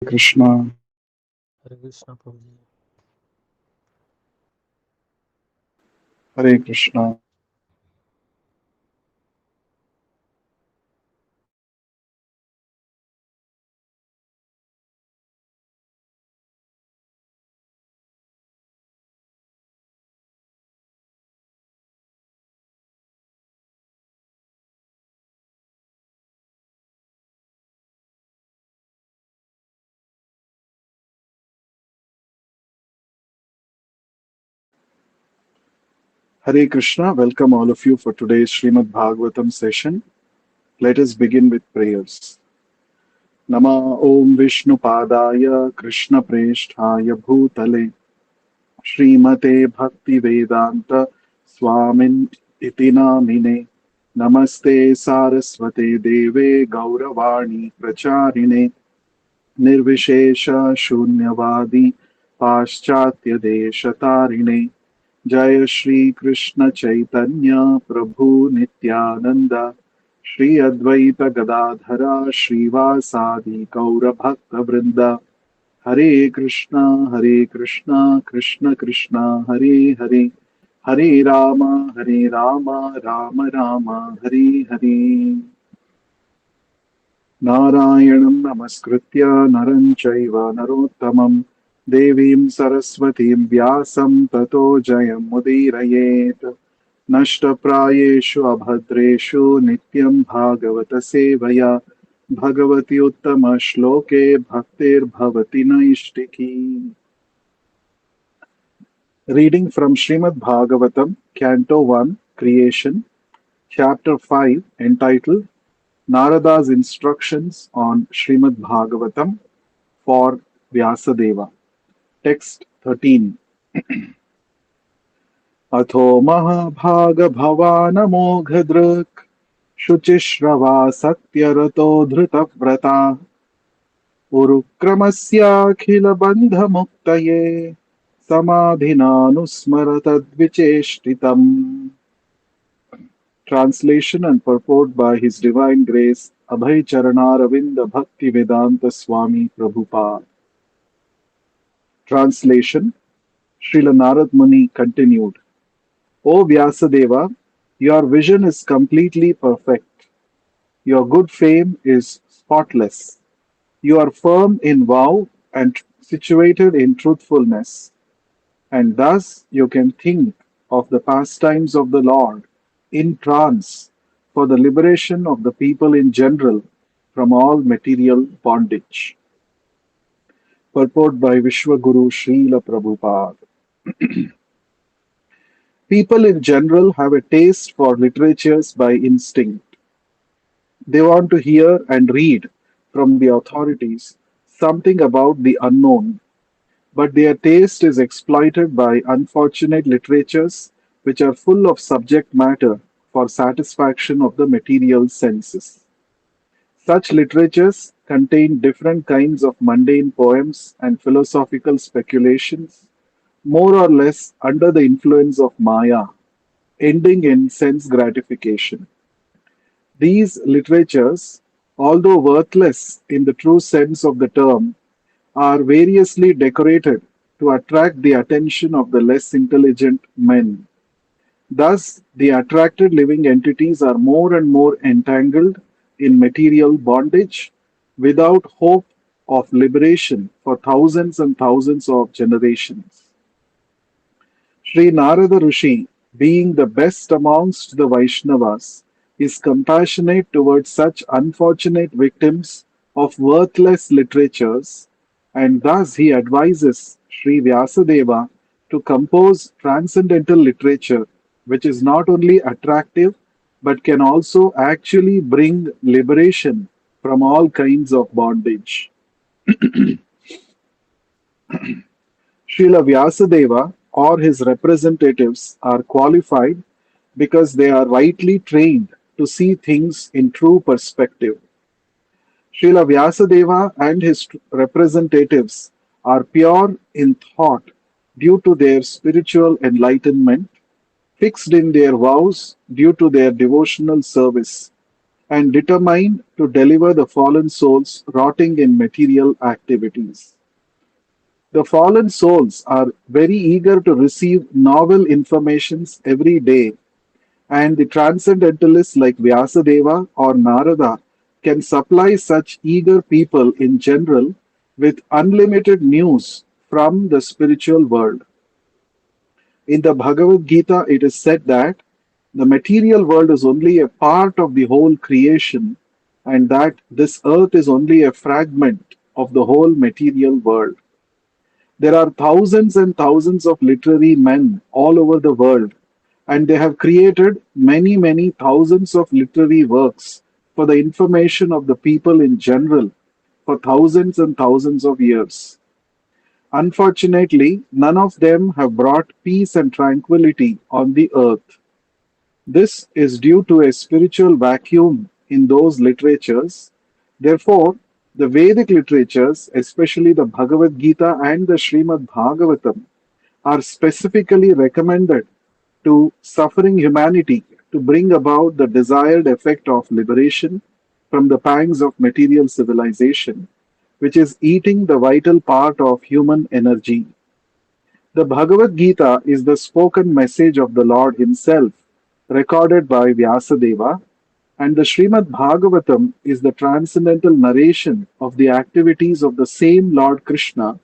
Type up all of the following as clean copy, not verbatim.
Krishna. Hare Krishna, Prabhuji. Hare Krishna. Hare Krishna. Welcome all of you for today's Srimad Bhagavatam session. Let us begin with prayers. Nama Om Vishnu Padaya Krishna Preshthaya Bhutale Srimate Bhakti Vedanta Swamin Iti Namine Namaste Saraswate Deve Gauravani Pracharine Nirvishesha Shunyavadi Paschatya Deshatarine Jaya Shri Krishna Chaitanya Prabhu Nityananda Shri Advaita Gadadhara Srivasadi Gaura Bhakta Vrinda Hare Krishna Krishna Krishna Hare Hare Hare Rama Rama Rama Hare Hare Narayanam Namaskritya Naram Chaiva Narottamam Devim Saraswatim Vyasam Tato Jayam Mudirayet Nashtaprayeshu Abhadreshu Nityam Bhagavata Sevaya Bhagavati Uttama Shloke Bhaktir Bhavati Naishtiki. Reading from Srimad Bhagavatam, Canto 1, Creation, Chapter 5, entitled Narada's Instructions on Srimad Bhagavatam for Vyasadeva. Text 13. अथो महाभागभवानमोघदृक् शुचिश्रवा सत्यरतो धृतव्रता उरुक्रमस्याखिलबन्धमुक्तये समाधिनानुस्मरतद्विचेष्टितम्. Translation and purport by His Divine Grace Abhay Charanaраvinda Bhakti Vedanta Swami Prabhupada. Translation. Srila Narad Muni continued, O Vyasadeva, your vision is completely perfect. Your good fame is spotless. You are firm in vow and situated in truthfulness, and thus you can think of the pastimes of the Lord in trance for the liberation of the people in general from all material bondage. Purport by Vishwaguru Srila Prabhupada. People in general have a taste for literatures by instinct. They want to hear and read from the authorities something about the unknown, but their taste is exploited by unfortunate literatures which are full of subject matter for satisfaction of the material senses. Such literatures contain different kinds of mundane poems and philosophical speculations, more or less under the influence of Maya, ending in sense gratification. These literatures, although worthless in the true sense of the term, are variously decorated to attract the attention of the less intelligent men. Thus, the attracted living entities are more and more entangled in material bondage without hope of liberation for thousands and thousands of generations. Sri Narada Rishi, being the best amongst the Vaishnavas, is compassionate towards such unfortunate victims of worthless literatures, and thus he advises Sri Vyasadeva to compose transcendental literature which is not only attractive but can also actually bring liberation from all kinds of bondage. Srila Vyasadeva or his representatives are qualified because they are rightly trained to see things in true perspective. Srila Vyasadeva and his representatives are pure in thought due to their spiritual enlightenment, fixed in their vows due to their devotional service, and determined to deliver the fallen souls rotting in material activities. The fallen souls are very eager to receive novel informations every day, and the transcendentalists like Vyasadeva or Narada can supply such eager people in general with unlimited news from the spiritual world. In the Bhagavad Gita, it is said that the material world is only a part of the whole creation, and that this earth is only a fragment of the whole material world. There are thousands and thousands of literary men all over the world, and they have created many, many thousands of literary works for the information of the people in general for thousands and thousands of years. Unfortunately, none of them have brought peace and tranquility on the earth. This is due to a spiritual vacuum in those literatures. Therefore, the Vedic literatures, especially the Bhagavad Gita and the Srimad Bhagavatam, are specifically recommended to suffering humanity to bring about the desired effect of liberation from the pangs of material civilization, which is eating the vital part of human energy. The Bhagavad Gita is the spoken message of the Lord Himself, recorded by Vyasadeva, and the Srimad Bhagavatam is the transcendental narration of the activities of the same Lord Krishna,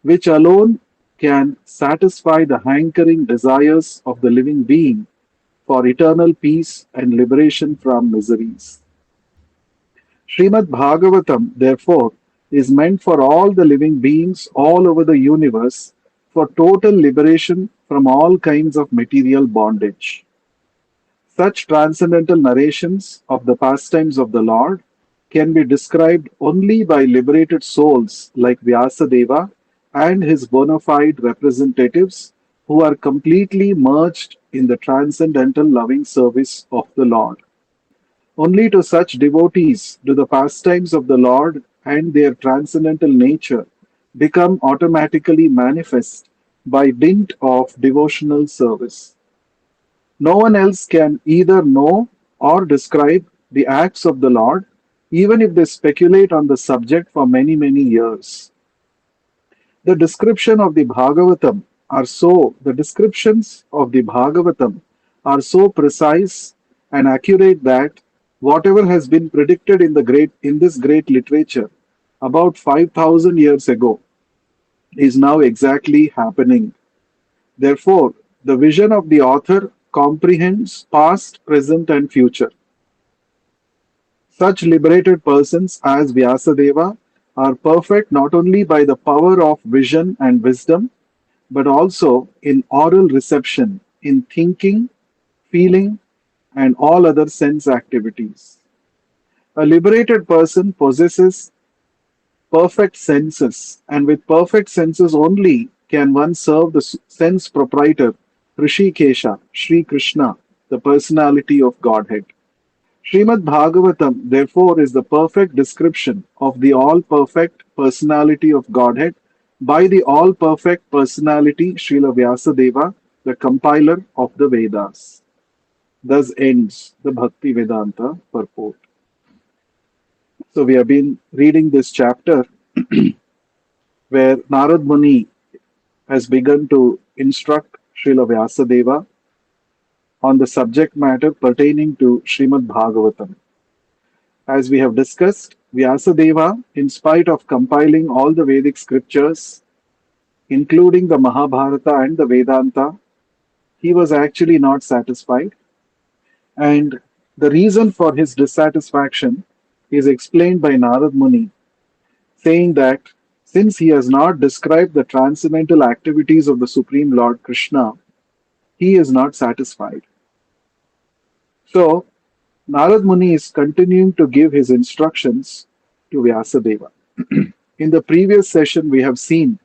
which alone can satisfy the hankering desires of the living being for eternal peace and liberation from miseries. Srimad Bhagavatam, therefore, is meant for all the living beings all over the universe for total liberation from all kinds of material bondage. Such transcendental narrations of the pastimes of the Lord can be described only by liberated souls like Vyasadeva and his bona fide representatives who are completely merged in the transcendental loving service of the Lord. Only to such devotees do the pastimes of the Lord and their transcendental nature become automatically manifest by dint of devotional service. No one else can either know or describe the acts of the Lord, even if they speculate on the subject for many, many years. The description of the Bhagavatam the descriptions of the Bhagavatam are so precise and accurate that whatever has been predicted in this great literature about 5,000 years ago is now exactly happening. Therefore, the vision of the author comprehends past, present, and future. Such liberated persons as Vyasadeva are perfect not only by the power of vision and wisdom, but also in oral reception, in thinking, feeling, and all other sense activities. A liberated person possesses perfect senses, and with perfect senses only can one serve the sense proprietor, Rishikesha, Sri Krishna, the personality of Godhead. Srimad Bhagavatam, therefore, is the perfect description of the all perfect personality of Godhead by the all perfect personality Srila Vyasadeva, the compiler of the Vedas. Thus ends the Bhakti Vedanta purport. So, we have been reading this chapter where Narad Muni has begun to instruct Srila Vyasadeva on the subject matter pertaining to Srimad Bhagavatam. As we have discussed, Vyasadeva, in spite of compiling all the Vedic scriptures, including the Mahabharata and the Vedanta, he was actually not satisfied. And the reason for his dissatisfaction is explained by Narad Muni, saying that since he has not described the transcendental activities of the Supreme Lord Krishna, he is not satisfied. So, Narad Muni is continuing to give his instructions to Vyasadeva. In the previous session, we have seen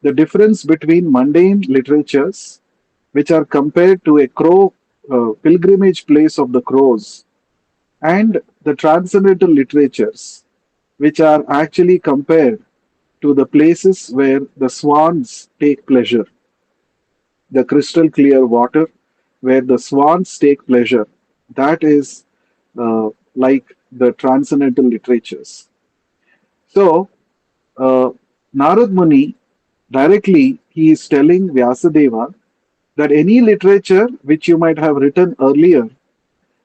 the difference between mundane literatures, which are compared to a crow pilgrimage place of the crows, and the transcendental literatures, which are actually compared to the places where the swans take pleasure, the crystal clear water where the swans take pleasure. That is like the transcendental literatures. So, uh, Narad Muni directly he is telling Vyasadeva that any literature which you might have written earlier,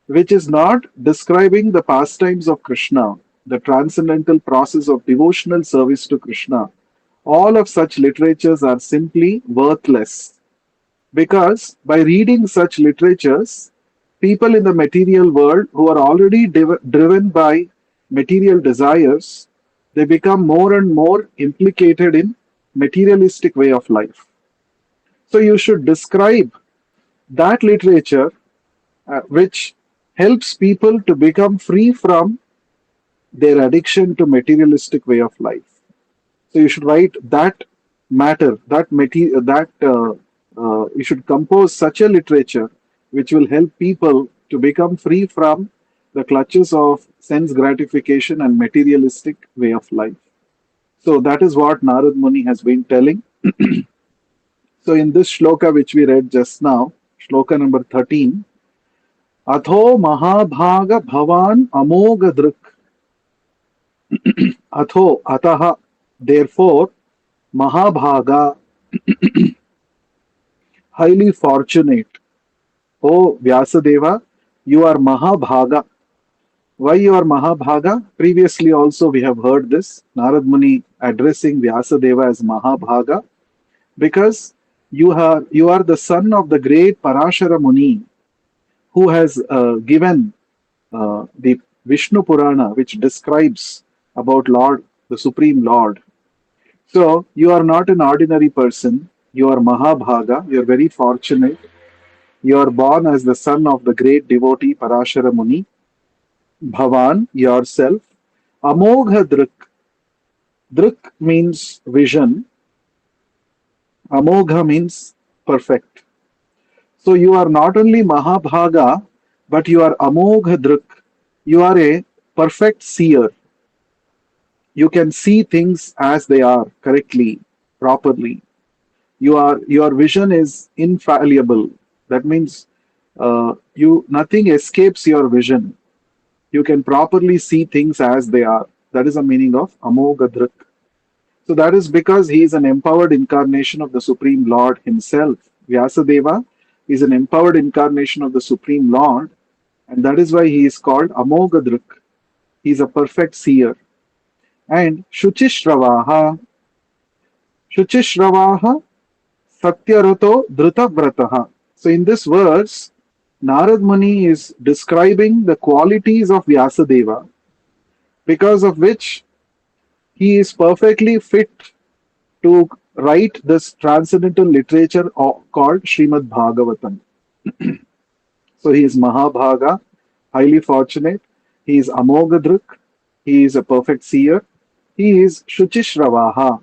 which is not describing the pastimes of Krishna, the transcendental process of devotional service to Krishna, all of such literatures are simply worthless. Because by reading such literatures, people in the material world who are already driven by material desires, they become more and more implicated in materialistic way of life. So you should describe that literature which helps people to become free from their addiction to materialistic way of life. So you should write that matter, that material, that you should compose such a literature which will help people to become free from the clutches of sense gratification and materialistic way of life. So that is what Narad Muni has been telling. So in this shloka which we read just now, shloka number 13, Atho Mahabhaga Bhavan Amoga Drik, Atho Ataha, therefore, Mahabhaga, highly fortunate. Oh Vyasadeva, you are Mahabhaga. Why you are Mahabhaga? Previously also we have heard this, Narad Muni addressing Vyasadeva as Mahabhaga, because you are the son of the great Parashara Muni, who has given the Vishnu Purana, which describes about Lord, the Supreme Lord. So you are not an ordinary person. You are Mahabhaga. You are very fortunate. You are born as the son of the great devotee Parashara Muni. Bhavan, yourself. Amogha Drik. Drik means vision. Amogha means perfect. So you are not only Mahabhaga, but you are Amogha Drik. You are a perfect seer. You can see things as they are correctly, properly. Your vision is infallible. That means you nothing escapes your vision. You can properly see things as they are. That is the meaning of Amogadrik. So that is because he is an empowered incarnation of the Supreme Lord himself. Vyasadeva is an empowered incarnation of the Supreme Lord, and that is why he is called Amogadrik. He is a perfect seer. And Shuchishravaha, Shuchishravaha Satyarato Dhrutavrataha. So in this verse, Narad Muni is describing the qualities of Vyasadeva, because of which he is perfectly fit to write this transcendental literature called Srimad Bhagavatam. So he is Mahabhaga, highly fortunate. He is Amogadruk. He is a perfect seer. He is Shuchishravaha.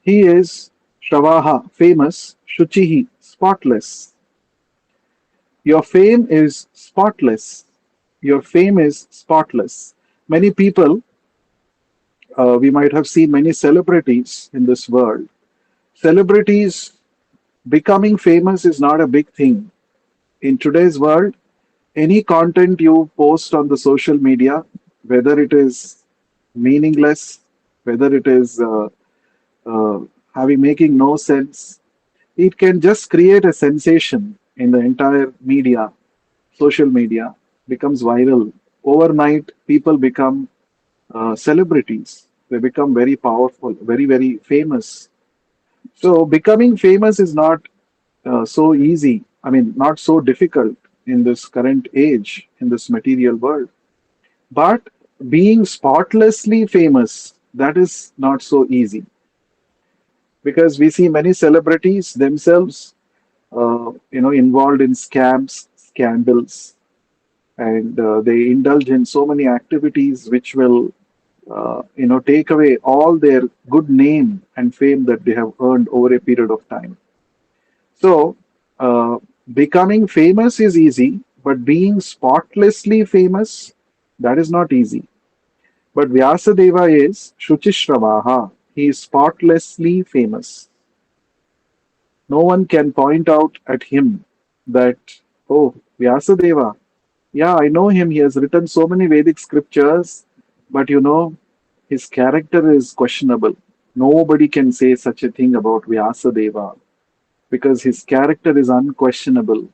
He is Shravaha, famous. Shuchihi, spotless. Your fame is spotless. Your fame is spotless. Many people, we might have seen many celebrities in this world. Celebrities becoming famous is not a big thing. In today's world, any content you post on the social media, whether it is meaningless, whether it is uh, having making no sense, it can just create a sensation in the entire media. Social media becomes viral. Overnight, people become celebrities. They become very powerful, very, very famous. So, becoming famous is not so easy. I mean, not so difficult in this current age, in this material world. But being spotlessly famous, that is not so easy, because we see many celebrities themselves, involved in scams, scandals, and they indulge in so many activities which will take away all their good name and fame that they have earned over a period of time. So becoming famous is easy, but being spotlessly famous, that is not easy. But Vyasadeva is Shuchishravaha. He is spotlessly famous. No one can point out at him that, oh, Vyasadeva, Yeah, I know him. He has written so many Vedic scriptures, but his character is questionable. Nobody can say such a thing about Vyasadeva because his character is unquestionable.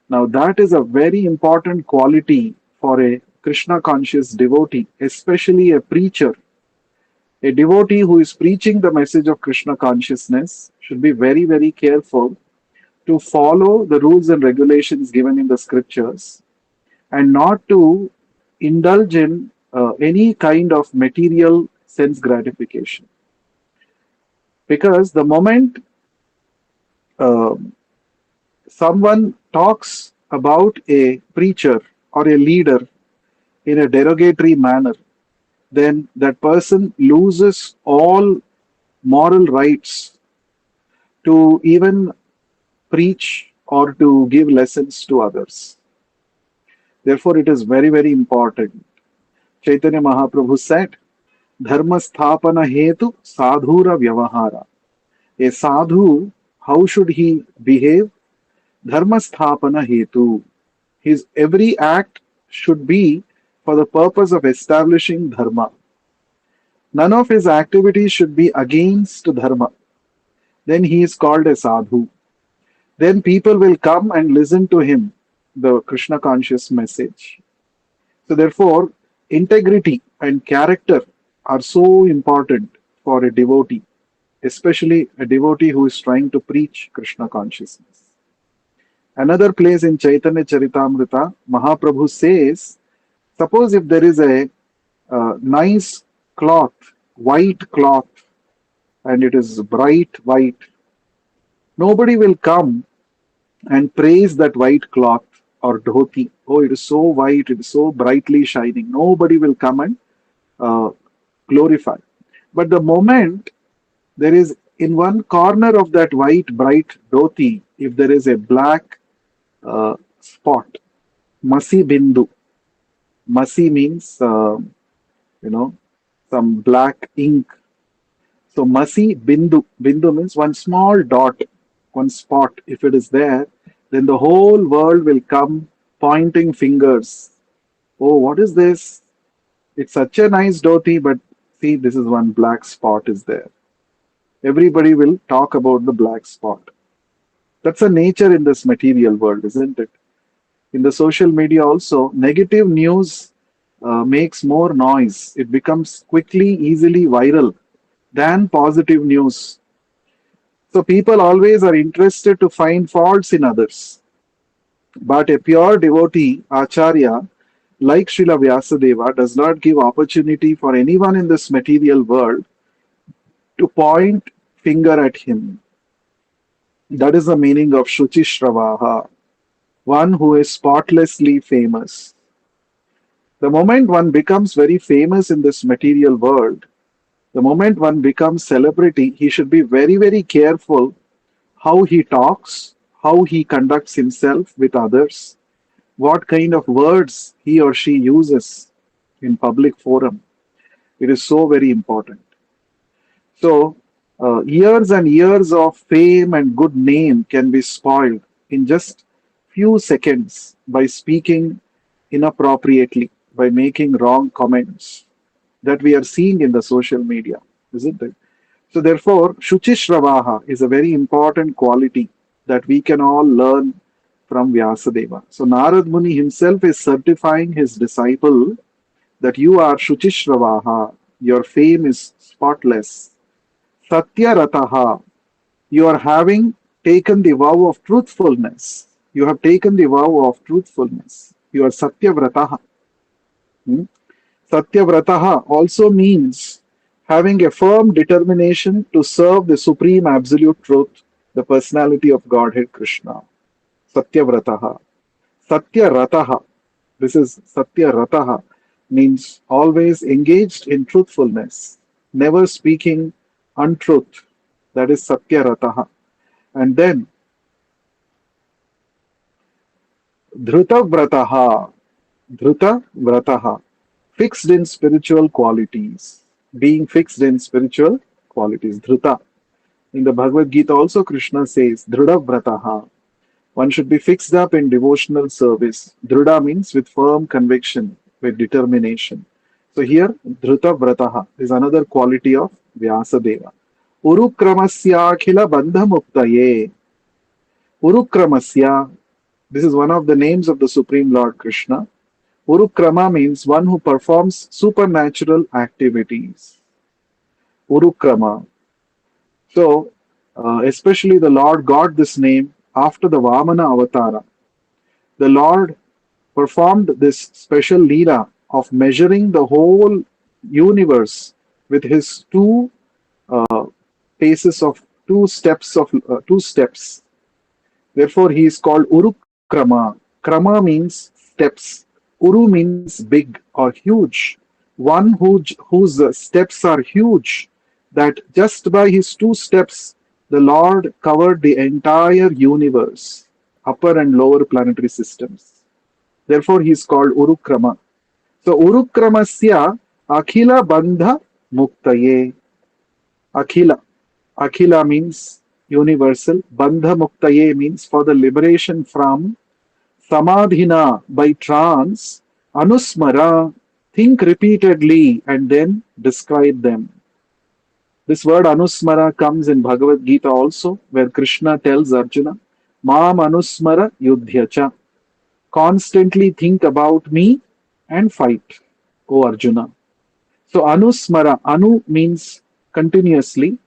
Now, that is a very important quality for a Krishna conscious devotee, especially a preacher. A devotee who is preaching the message of Krishna consciousness should be very, very careful to follow the rules and regulations given in the scriptures and not to indulge in any kind of material sense gratification. Because the moment uh, someone talks about a preacher or a leader in a derogatory manner, then that person loses all moral rights to even preach or to give lessons to others. Therefore, it is very, very important. Chaitanya Mahaprabhu said, Dharma sthapana hetu sadhura vyavahara. A sadhu, how should he behave? Dharma sthapana hetu. His every act should be for the purpose of establishing dharma. None of his activities should be against dharma. Then he is called a sadhu. Then people will come and listen to him, the Krishna conscious message. So, therefore, integrity and character are so important for a devotee, especially a devotee who is trying to preach Krishna consciousness. Another place in Chaitanya Charitamrita, Mahaprabhu says, suppose if there is a nice cloth, white cloth, and it is bright white, nobody will come and praise that white cloth or dhoti. Oh, it is so white, it is so brightly shining. Nobody will come and uh, glorify. But the moment there is in one corner of that white bright dhoti, if there is a black spot, masi bindu. Masi means you know some black ink. So masi bindu. Bindu means one small dot, one spot. If it is there, then the whole world will come pointing fingers. Oh, what is this? It's such a nice dhoti, but see, this is one black spot is there. Everybody will talk about the black spot. That's a nature in this material world, isn't it? In the social media also, negative news makes more noise. It becomes quickly, easily viral than positive news. So people always are interested to find faults in others. But a pure devotee, Acharya, like Srila Vyasadeva, does not give opportunity for anyone in this material world to point finger at him. That is the meaning of Shuchishravaha, one who is spotlessly famous. The moment one becomes very famous in this material world, the moment one becomes celebrity, he should be very, very careful how he talks, how he conducts himself with others, what kind of words he or she uses in public forum. It is so very important. So, years and years of fame and good name can be spoiled in just few seconds by speaking inappropriately, by making wrong comments that we are seeing in the social media, isn't it? So, therefore, Shuchishravaha is a very important quality that we can all learn from Vyasadeva. So, Narad Muni himself is certifying his disciple that you are Shuchishravaha, your fame is spotless. Satya Rataha, you are having taken the vow of truthfulness. You have taken the vow of truthfulness. You are Satya Vrataha. Hmm? Satya Vrataha also means having a firm determination to serve the supreme absolute truth, the personality of Godhead Krishna. Satya Vrataha. Satya Rataha. This is Satya Rataha means always engaged in truthfulness, never speaking untruth. That is Satya Rataha. And then Dhruta Vrataha. Dhruta Vrataha. Fixed in spiritual qualities. Being fixed in spiritual qualities. Dhruta. In the Bhagavad Gita also Krishna says Dhruda Vrataha. One should be fixed up in devotional service. Druda means with firm conviction, with determination. So here, Dhruta Vrataha is another quality of Vyasadeva. Urukramasya bandha muktaye. Urukramasya, this is one of the names of the Supreme Lord Krishna. Urukrama means one who performs supernatural activities. Urukrama. So, especially the Lord got this name after the Vamana Avatara. The Lord performed this special leela of measuring the whole universe with his uh, two steps. Therefore, he is called Urukrama. Krama means steps. Uru means big or huge. One whose steps are huge, that just by his two steps, the Lord covered the entire universe, upper and lower planetary systems. Therefore, he is called Urukrama. So, Urukramasya Akhila Bandha Muktaye. Akhila. Akhila means universal. Bandha Muktaye means for the liberation from. Samadhina by trance. Anusmara, think repeatedly and then describe them. This word Anusmara comes in Bhagavad Gita also, where Krishna tells Arjuna, Mam Anusmara Yudhyacha. Constantly think about me and fight, O Arjuna. So Anusmara, Anu means continuously,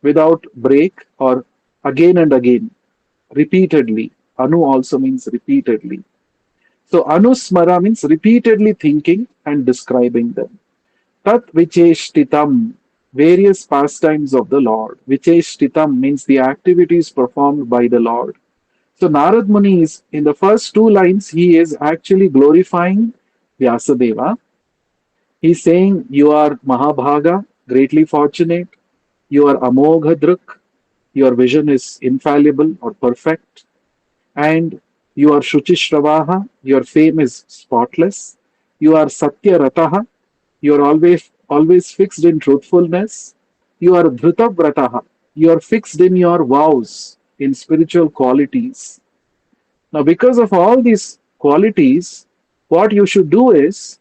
without break or again and again, repeatedly. Anu also means repeatedly. So Anusmara means repeatedly thinking and describing them. Tat Vicheshtitam, various pastimes of the Lord. Vicheshtitam means the activities performed by the Lord. So Narad Muni is, in the first two lines, he is actually glorifying Vyasadeva. He's saying, you are Mahabhaga, greatly fortunate. You are Amoghadruk. Your vision is infallible or perfect. And you are Shuchishravaha. Your fame is spotless. You are Satya Rataha. You are always fixed in truthfulness. You are Dhrutavrataha. You are fixed in your vows, in spiritual qualities. Now, because of all these qualities, what you should do is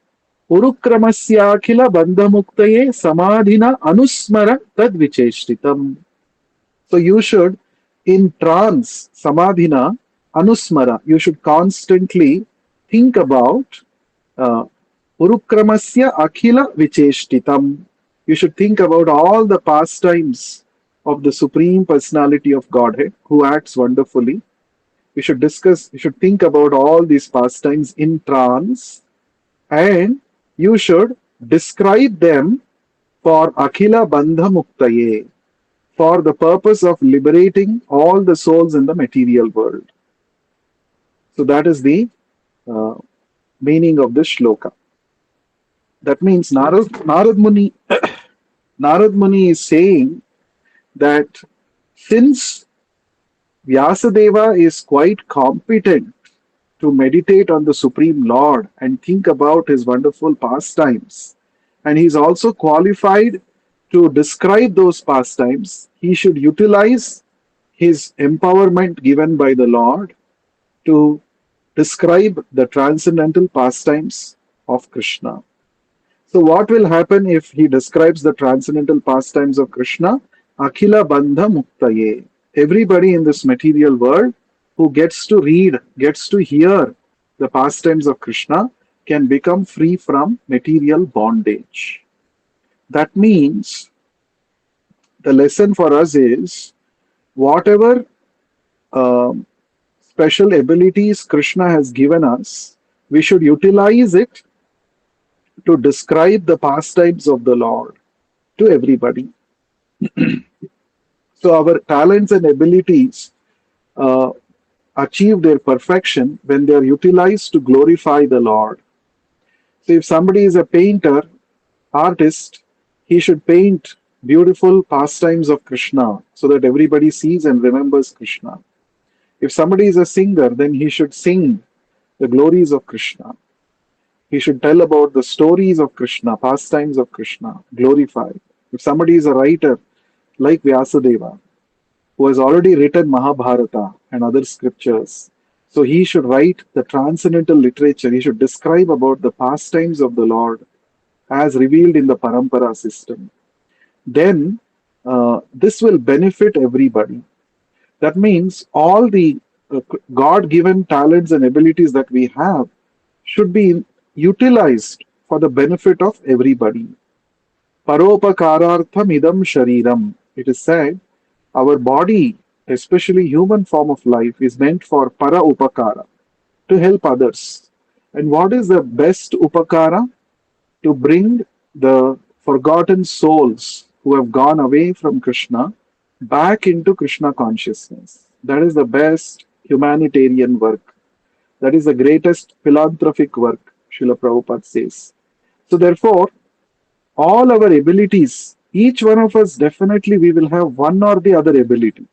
Urukramasyakila bandhamuktaye samadhina anusmara tad vicheshtitam. So you should, in trance, samadhina, anusmara, you should constantly think about uh, Urukramasya akhila vicheshtitam. You should think about all the pastimes of the Supreme Personality of Godhead who acts wonderfully. You should think about all these pastimes in trance, and you should describe them for Akhila Bandha Muktaye, for the purpose of liberating all the souls in the material world. So that is the uh, meaning of this shloka. That means Narad Muni is saying that since Vyasadeva is quite competent to meditate on the Supreme Lord and think about his wonderful pastimes, and he is also qualified to describe those pastimes, he should utilize his empowerment given by the Lord to describe the transcendental pastimes of Krishna. So, what will happen if he describes the transcendental pastimes of Krishna? Akhila Bandha Muktaye. Everybody in this material world who gets to read, gets to hear the pastimes of Krishna can become free from material bondage. That means the lesson for us is whatever um, special abilities Krishna has given us, we should utilize it to describe the pastimes of the Lord to everybody. So our talents and abilities uh, achieve their perfection when they are utilized to glorify the Lord. So if somebody is a painter, artist, he should paint beautiful pastimes of Krishna so that everybody sees and remembers Krishna. If somebody is a singer, then he should sing the glories of Krishna. He should tell about the stories of Krishna, pastimes of Krishna, glorify. If somebody is a writer, like Vyasadeva, who has already written Mahabharata and other scriptures. So he should write the transcendental literature. He should describe about the pastimes of the Lord as revealed in the Parampara system. Then this will benefit everybody. That means all the God given talents and abilities that we have should be utilized for the benefit of everybody. Paropakarartham idam shariram. It is said our body, especially human form of life, is meant for para upakara, to help others. And what is the best upakara? To bring the forgotten souls who have gone away from Krishna back into Krishna consciousness. That is the best humanitarian work. That is the greatest philanthropic work, Srila Prabhupada says. So, therefore, all our abilities, each one of us definitely we will have one or the other ability.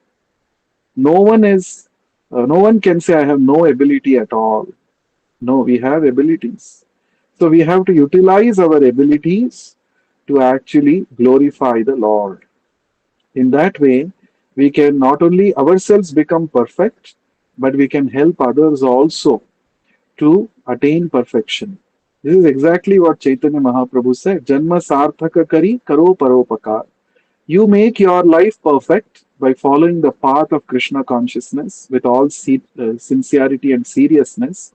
No one is, no one can say, I have no ability at all. No, we have abilities. So we have to utilize our abilities to actually glorify the Lord. In that way, we can not only ourselves become perfect, but we can help others also to attain perfection. This is exactly what Chaitanya Mahaprabhu said. Janma sarthaka kari karo paropakar. You make your life perfect by following the path of Krishna consciousness with all sincerity and seriousness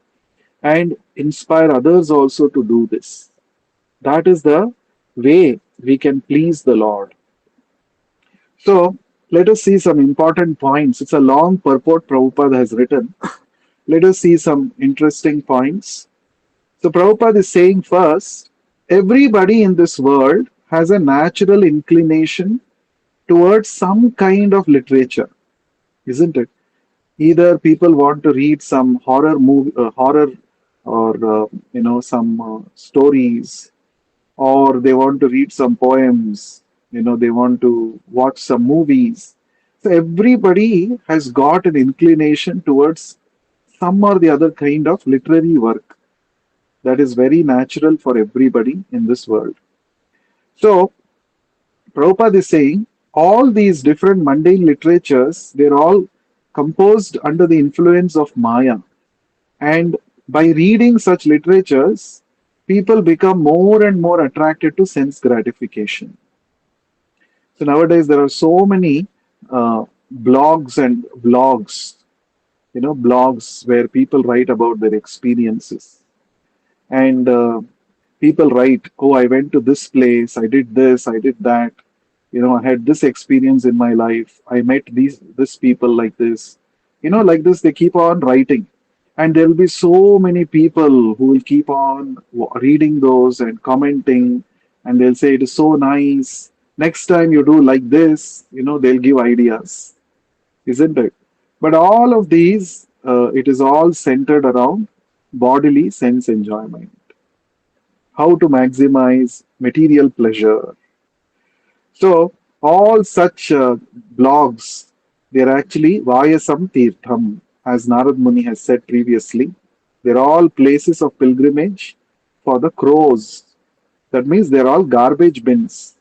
and inspire others also to do this. That is the way we can please the Lord. So, let us see some important points. It's a long purport Prabhupada has written. Let us see some interesting points. So, Prabhupada is saying first, everybody in this world has a natural inclination towards some kind of literature, isn't it? Either people want to read some horror movie, horror, or some stories, or they want to read some poems. They want to watch some movies. So everybody has got an inclination towards some or the other kind of literary work. That is very natural for everybody in this world. So Prabhupada is saying all these different mundane literatures, they're all composed under the influence of Maya. And by reading such literatures, people become more and more attracted to sense gratification. So nowadays there are so many blogs and vlogs, blogs where people write about their experiences. And people write, oh, I went to this place, I did this, I did that. I had this experience in my life. I met this people like this. Like this, they keep on writing. And there will be so many people who will keep on reading those and commenting, and they'll say, it is so nice. Next time you do like this, they'll give ideas, isn't it? But all of these, it is all centered around bodily sense enjoyment, how to maximize material pleasure. So all such blogs, they're actually Vayasam Tirtham, as Narad Muni has said previously. They're all places of pilgrimage for the crows. That means they're all garbage bins.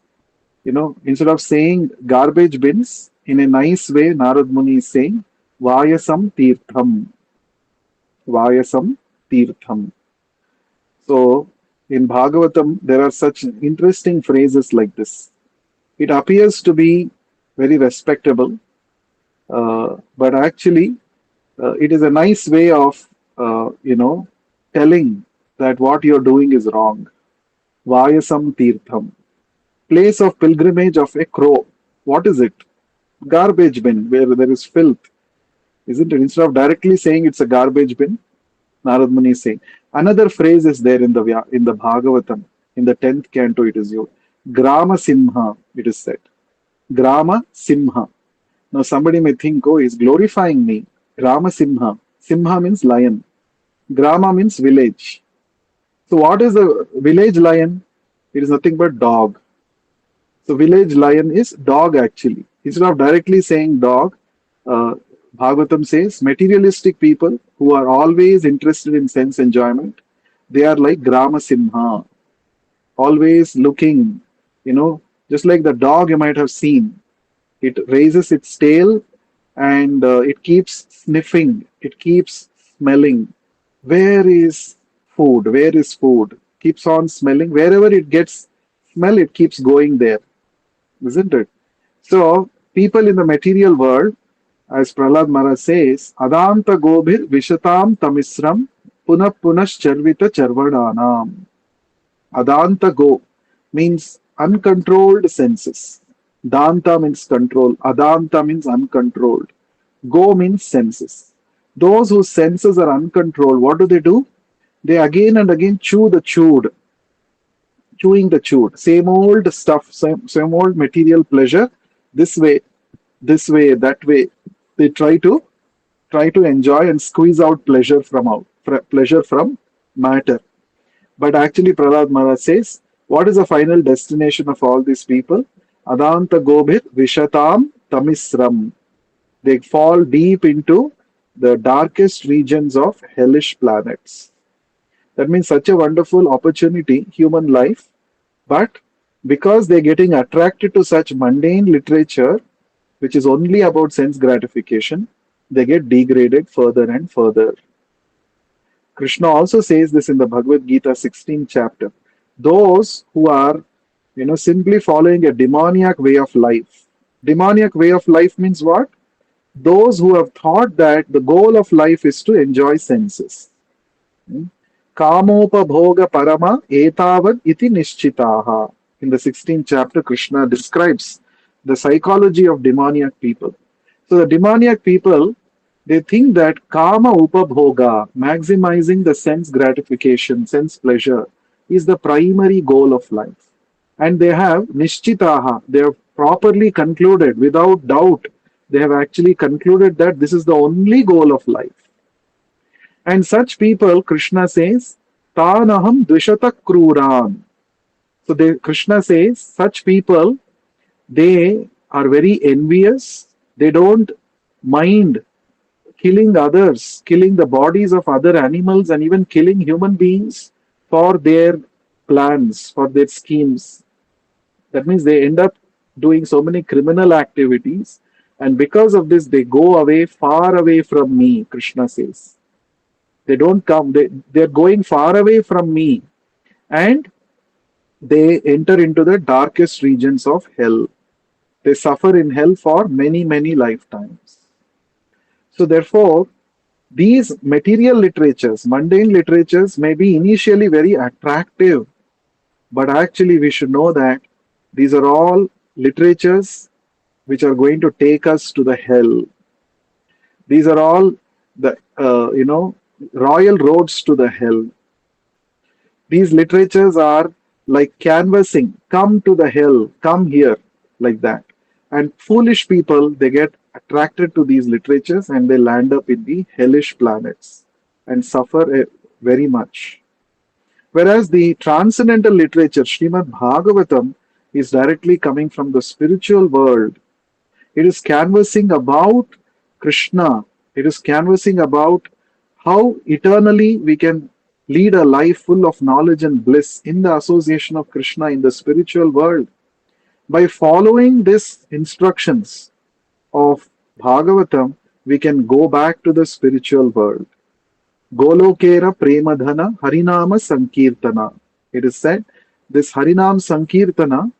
Instead of saying garbage bins, in a nice way, Narad Muni is saying Vayasam Tirtham. Vayasam Tirtham. So in Bhagavatam, there are such interesting phrases like this. It appears to be very respectable, but actually, it is a nice way of, telling that what you're doing is wrong. Vayasam Tirtham, place of pilgrimage of a crow. What is it? Garbage bin where there is filth, isn't it? Instead of directly saying it's a garbage bin, Narad Muni is saying. Another phrase is there in the Bhagavatam, in the 10th canto. It is your Grama Simha. It is said. Grama Simha. Now somebody may think, oh, he's glorifying me. Grama Simha. Simha means lion. Grama means village. So what is the village lion? It is nothing but dog. So village lion is dog actually. Instead of directly saying dog, uh, Bhagavatam says materialistic people who are always interested in sense enjoyment, they are like Grama Simha, always looking, just like the dog you might have seen. It raises its tail and it keeps sniffing, it keeps smelling. Where is food? Where is food? Keeps on smelling. Wherever it gets smell, it keeps going there, isn't it? So, people in the material world, as Prahlad Maharaj says, Adanta Gobhir Vishatam Tamisram Punah Punash Charvita Charvadanam. Adanta Go means uncontrolled senses. Danta means control. Adanta means uncontrolled. Go means senses. Those whose senses are uncontrolled, what do? They again and again chew the chewed, chewing the chewed. Same old stuff, same old material pleasure. This way, this way, that way. They try to enjoy and squeeze out pleasure from matter. But actually, Prahlad Maharaj says, what is the final destination of all these people? Adanta Gobhir Vishatam Tamisram. They fall deep into the darkest regions of hellish planets. That means such a wonderful opportunity, human life, but because they're getting attracted to such mundane literature, which is only about sense gratification, they get degraded further and further. Krishna also says this in the Bhagavad Gita 16th chapter. Those who are, simply following a demoniac way of life. Demoniac way of life means what? Those who have thought that the goal of life is to enjoy senses. Hmm? Kamopabhoga parama etavad iti nishchitaha. In the 16th chapter, Krishna describes the psychology of demoniac people. So the demoniac people, they think that kama upabhoga, maximizing the sense gratification, sense pleasure, is the primary goal of life. And they have nishchitaha, they have properly concluded, without doubt, they have actually concluded that this is the only goal of life. And such people, Krishna says, Tanaham Dvishata Kruran. So Krishna says, such people, they are very envious. They don't mind killing others, killing the bodies of other animals, and even killing human beings for their plans, for their schemes. That means they end up doing so many criminal activities, and because of this, they go away, far away from me, Krishna says. They don't come, they're going far away from me, and they enter into the darkest regions of hell. They suffer in hell for many, many lifetimes. So, therefore, these material literatures, mundane literatures, may be initially very attractive, but actually, we should know that these are all literatures which are going to take us to the hell. These are all the royal roads to the hell. These literatures are like canvassing, come to the hell, come here, like that. And foolish people, they get attracted to these literatures and they land up in the hellish planets and suffer very much. Whereas the transcendental literature, Srimad Bhagavatam, is directly coming from the spiritual world. It is canvassing about Krishna. It is canvassing about how eternally we can lead a life full of knowledge and bliss in the association of Krishna in the spiritual world. By following these instructions of Bhagavatam, we can go back to the spiritual world. Golokera Premadhana Harinama Sankirtana. It is said, this Harinam Sankirtana,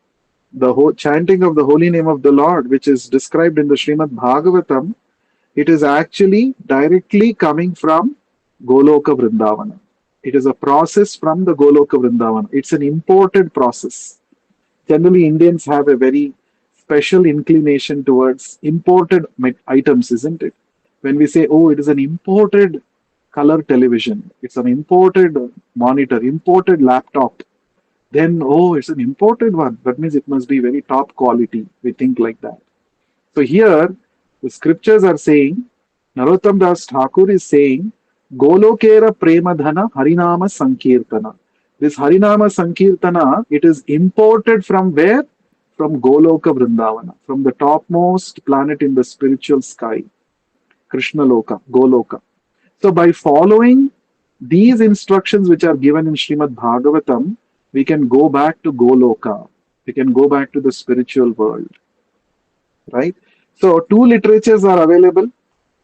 the chanting of the holy name of the Lord, which is described in the Srimad Bhagavatam, it is actually directly coming from Goloka Vrindavana. It is a process from the Goloka Vrindavana. It's an imported process. Generally, Indians have a very special inclination towards imported items, isn't it? When we say, oh, it is an imported color television, it's an imported monitor, imported laptop, then, oh, it's an imported one. That means it must be very top quality. We think like that. So here, the scriptures are saying, Narottam Das Thakur is saying, Golokera Premadhana Harinama Sankirtana. This Harinama Sankirtana, it is imported from where? From Goloka Vrindavana, from the topmost planet in the spiritual sky, Krishna Loka, Goloka. So by following these instructions which are given in Srimad Bhagavatam, we can go back to Goloka. We can go back to the spiritual world. Right? So two literatures are available.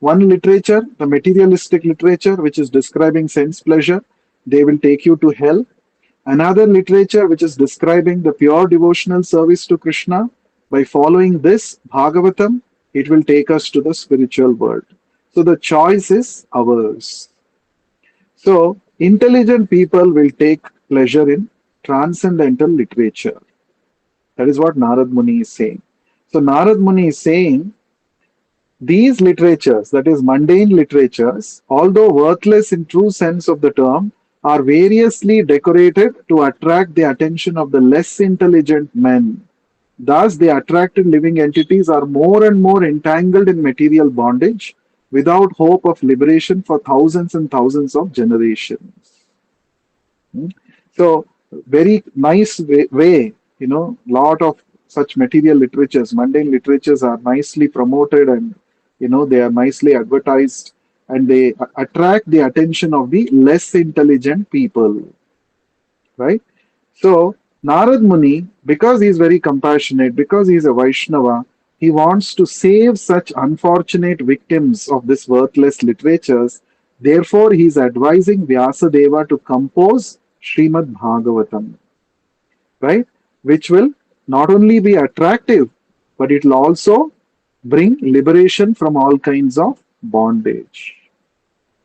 One literature, the materialistic literature, which is describing sense pleasure, they will take you to hell. Another literature which is describing the pure devotional service to Krishna. By following this Bhagavatam, it will take us to the spiritual world. So the choice is ours. So intelligent people will take pleasure in transcendental literature. That is what Narad Muni is saying. So Narad Muni is saying these literatures, that is mundane literatures, although worthless in true sense of the term, are variously decorated to attract the attention of the less intelligent men. Thus, the attracted living entities are more and more entangled in material bondage without hope of liberation for thousands and thousands of generations. Hmm? So, very nice way, lot of such material literatures, mundane literatures are nicely promoted and, they are nicely advertised and they attract the attention of the less intelligent people, right? So, Narad Muni, because he is very compassionate, because he is a Vaishnava, he wants to save such unfortunate victims of this worthless literatures. Therefore, he is advising Vyasadeva to compose Srimad Bhagavatam, right? Which will not only be attractive, but it will also bring liberation from all kinds of bondage.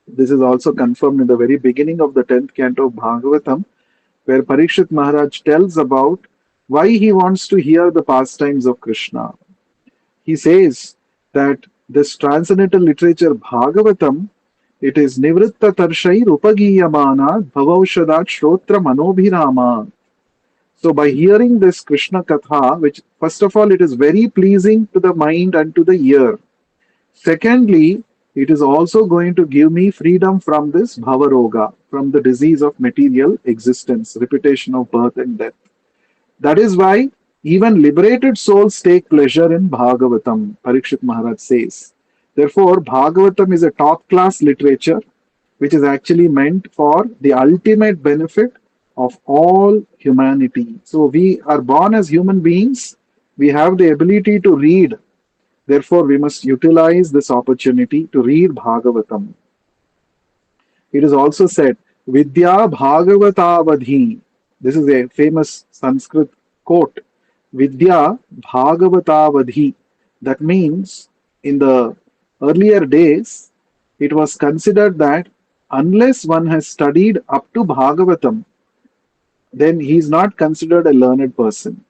This is also confirmed in the very beginning of the 10th canto of Bhagavatam, where Parikshit Maharaj tells about why he wants to hear the pastimes of Krishna. He says that this transcendental literature Bhagavatam, it is Nivritta Tarshai Rupagiyamana Bhavaushada Shrotra Manobhirama. So by hearing this Krishna Katha, which first of all it is very pleasing to the mind and to the ear. Secondly, it is also going to give me freedom from this bhavaroga, from the disease of material existence, repetition of birth and death. That is why even liberated souls take pleasure in Bhagavatam, Parikshit Maharaj says. Therefore, Bhagavatam is a top class literature which is actually meant for the ultimate benefit of all humanity. So, we are born as human beings, we have the ability to read. Therefore, we must utilize this opportunity to read Bhagavatam. It is also said, Vidya Bhagavatavadhi. This is a famous Sanskrit quote. Vidya Bhagavatavadhi. That means in the earlier days, it was considered that unless one has studied up to Bhagavatam, then he is not considered a learned person.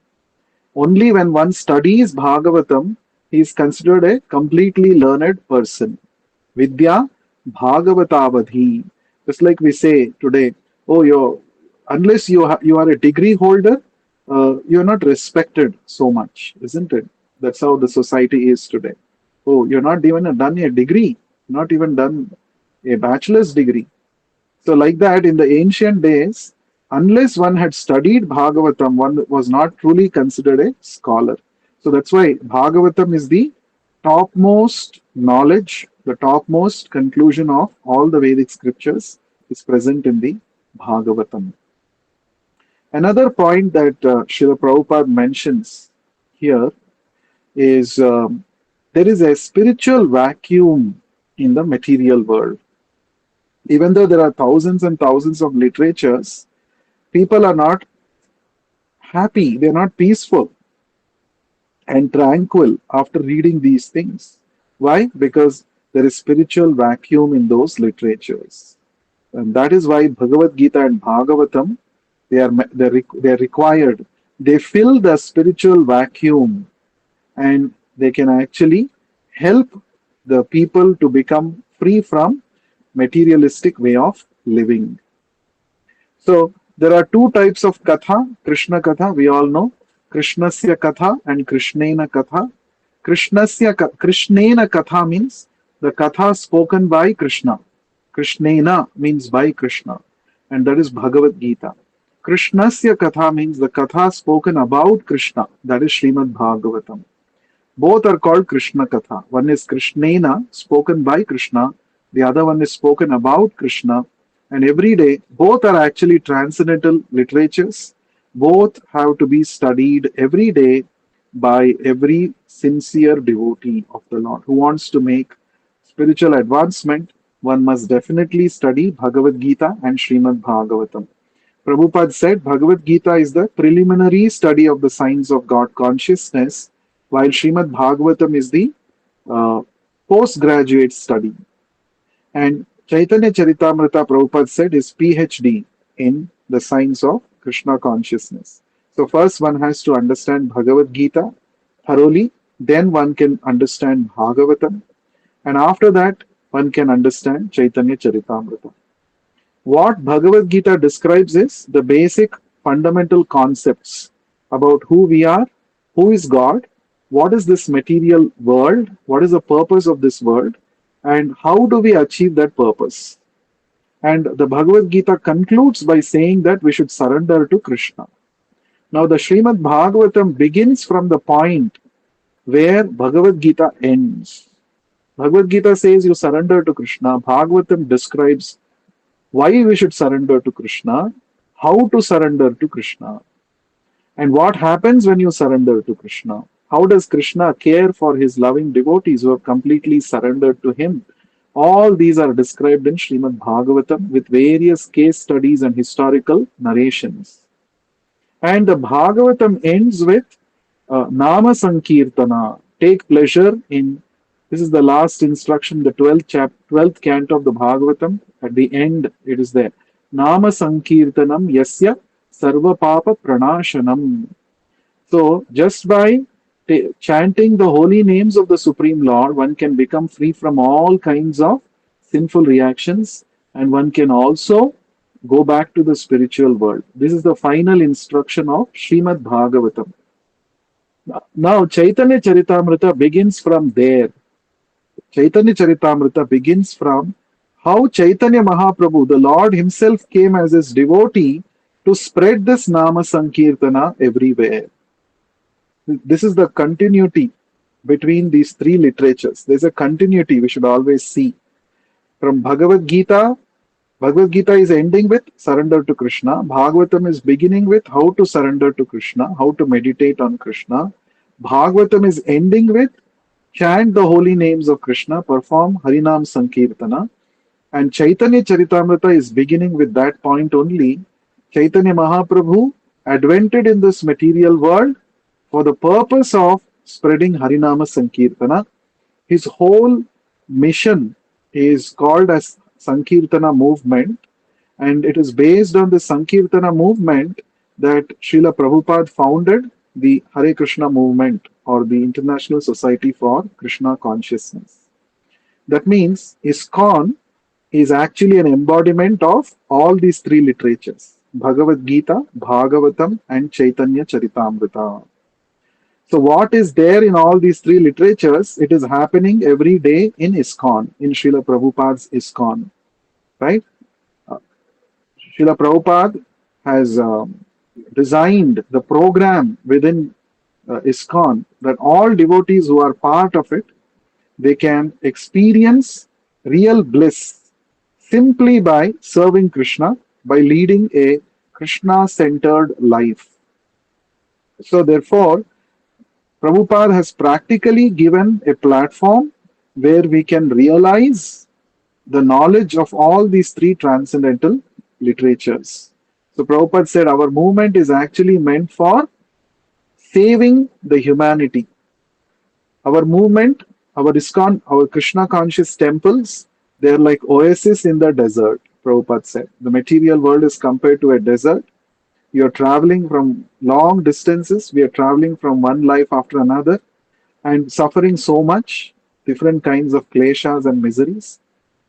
Only when one studies Bhagavatam, he is considered a completely learned person. Vidya Bhagavatavadhi. Just like we say today, oh, unless you are a degree holder, you're not respected so much, isn't it? That's how the society is today. Oh, you're not even done a degree, not even done a bachelor's degree. So, like that, in the ancient days, unless one had studied Bhagavatam, one was not truly considered a scholar. So, that's why Bhagavatam is the topmost knowledge, the topmost conclusion of all the Vedic scriptures is present in the Bhagavatam. Another point that Srila Prabhupada mentions here is there is a spiritual vacuum in the material world. Even though there are thousands and thousands of literatures, people are not happy, they're not peaceful and tranquil after reading these things. Why? Because there is spiritual vacuum in those literatures. And that is why Bhagavad Gita and Bhagavatam, they're required. They fill the spiritual vacuum and they can actually help the people to become free from materialistic way of living. So there are two types of katha, Krishna katha, we all know. Krishnasya katha and Krishnena katha. Krishnena katha means the katha spoken by Krishna. Krishnena means by Krishna, and that is Bhagavad Gita. Krishnasya katha means the katha spoken about Krishna, that is Srimad Bhagavatam. Both are called Krishna katha. One is Krishnena, spoken by Krishna, the other one is spoken about Krishna, and every day both are actually transcendental literatures. Both have to be studied every day by every sincere devotee of the Lord who wants to make spiritual advancement. One must definitely study Bhagavad Gita and Srimad Bhagavatam. Prabhupada said Bhagavad Gita is the preliminary study of the science of God consciousness, while Srimad Bhagavatam is the uh, postgraduate study. And Chaitanya Charitamrita, Prabhupada said, is PhD in the science of Krishna consciousness. So, first one has to understand Bhagavad Gita thoroughly, then one can understand Bhagavatam, and after that, one can understand Chaitanya Charitamrita. What Bhagavad Gita describes is the basic fundamental concepts about who we are, who is God, what is this material world, what is the purpose of this world, and how do we achieve that purpose. And the Bhagavad Gita concludes by saying that we should surrender to Krishna. Now, the Srimad Bhagavatam begins from the point where Bhagavad Gita ends. Bhagavad Gita says you surrender to Krishna. Bhagavatam describes why we should surrender to Krishna, how to surrender to Krishna, and what happens when you surrender to Krishna. How does Krishna care for his loving devotees who have completely surrendered to him? All these are described in Srimad Bhagavatam with various case studies and historical narrations. And the Bhagavatam ends with Nama Sankirtana. Take pleasure in. This is the last instruction, the 12th canto of the Bhagavatam. At the end, it is there. Nama Sankirtanam Yasya Sarva Papa Pranashanam. So, just by chanting the holy names of the Supreme Lord, one can become free from all kinds of sinful reactions, and one can also go back to the spiritual world. This is the final instruction of Srimad Bhagavatam. Now, Chaitanya Charitamrita begins from there. Chaitanya Charitamrita begins from how Chaitanya Mahaprabhu, the Lord himself, came as his devotee to spread this Nama Sankirtana everywhere. This is the continuity between these three literatures. There's a continuity we should always see. From Bhagavad Gita, Bhagavad Gita is ending with surrender to Krishna. Bhagavatam is beginning with how to surrender to Krishna, how to meditate on Krishna. Bhagavatam is ending with chant the holy names of Krishna, perform Harinam Sankirtana. And Chaitanya Charitamrita is beginning with that point only. Chaitanya Mahaprabhu advented in this material world for the purpose of spreading Harinama Sankirtana. His whole mission is called as Sankirtana movement, and it is based on the Sankirtana movement that Srila Prabhupada founded the Hare Krishna movement or the International Society for Krishna Consciousness. That means ISKCON is actually an embodiment of all these three literatures: Bhagavad Gita, Bhagavatam, and Chaitanya Charitamrita. So, what is there in all these three literatures? It is happening every day in ISKCON, in Srila Prabhupada's ISKCON, right? Uh, Srila Prabhupada has designed the program within ISKCON that all devotees who are part of it, they can experience real bliss simply by serving Krishna, by leading a Krishna-centered life. So, therefore, Prabhupada has practically given a platform where we can realize the knowledge of all these three transcendental literatures. So Prabhupada said our movement is actually meant for saving the humanity. Our movement, our ISKCON, our Krishna conscious temples, they are like oases in the desert, Prabhupada said. The material world is compared to a desert. You are traveling from long distances. We are traveling from one life after another and suffering so much, different kinds of kleshas and miseries.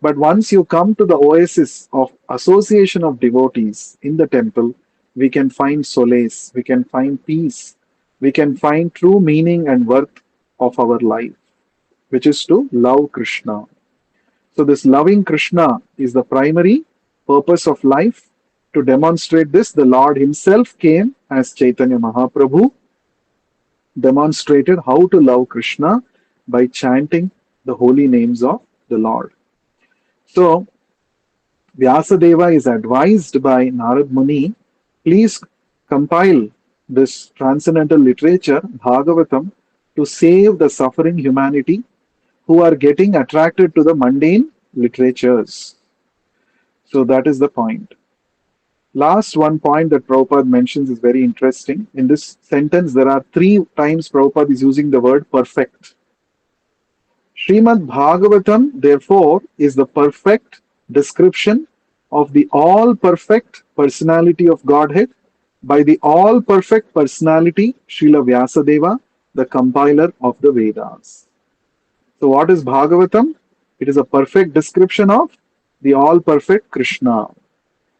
But once you come to the oasis of association of devotees in the temple, we can find solace, we can find peace, we can find true meaning and worth of our life, which is to love Krishna. So, this loving Krishna is the primary purpose of life. To demonstrate this, the Lord Himself came as Chaitanya Mahaprabhu, demonstrated how to love Krishna by chanting the holy names of the Lord. So, Vyasadeva is advised by Narad Muni, please compile this transcendental literature, Bhagavatam, to save the suffering humanity who are getting attracted to the mundane literatures. So that is the point. Last one point that Prabhupada mentions is very interesting. In this sentence, there are three times Prabhupada is using the word perfect. Srimad Bhagavatam, therefore, is the perfect description of the all perfect personality of Godhead by the all perfect personality, Srila Vyasadeva, the compiler of the Vedas. So, what is Bhagavatam? It is a perfect description of the all perfect Krishna.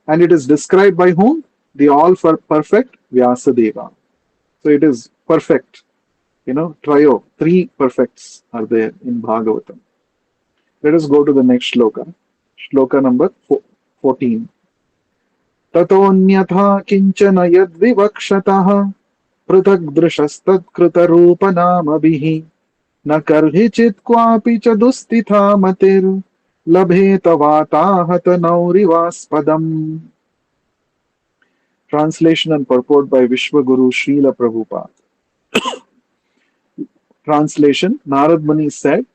And it is described by whom? The all perfect Vyasadeva. So, it is perfect. Trio, three perfects are there in Bhagavatam. Let us go to the next shloka. Shloka number 14. ततोऽन्यथा किञ्चन यद्विवक्षतः पृथग्दृशस्तत्कृतरूपनामभिः न कर्हिचित् क्वापि च दुःस्थिता मतिर्लभेत वाताहतनौरिवास्पदम्. Translation and purport by Vishwaguru Srila Prabhupada. Translation: Narad Muni said,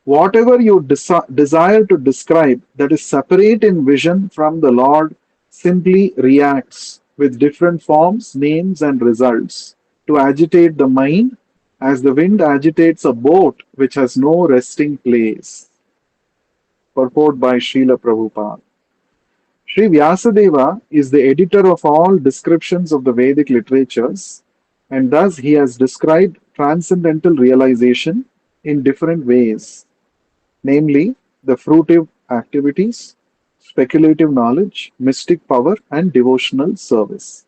whatever you desire to describe that is separate in vision from the Lord simply reacts with different forms, names, and results to agitate the mind as the wind agitates a boat which has no resting place. Purport by Srila Prabhupada. Sri Vyasadeva is the editor of all descriptions of the Vedic literatures, and thus he has described transcendental realization in different ways, namely the fruitive activities, speculative knowledge, mystic power, and devotional service.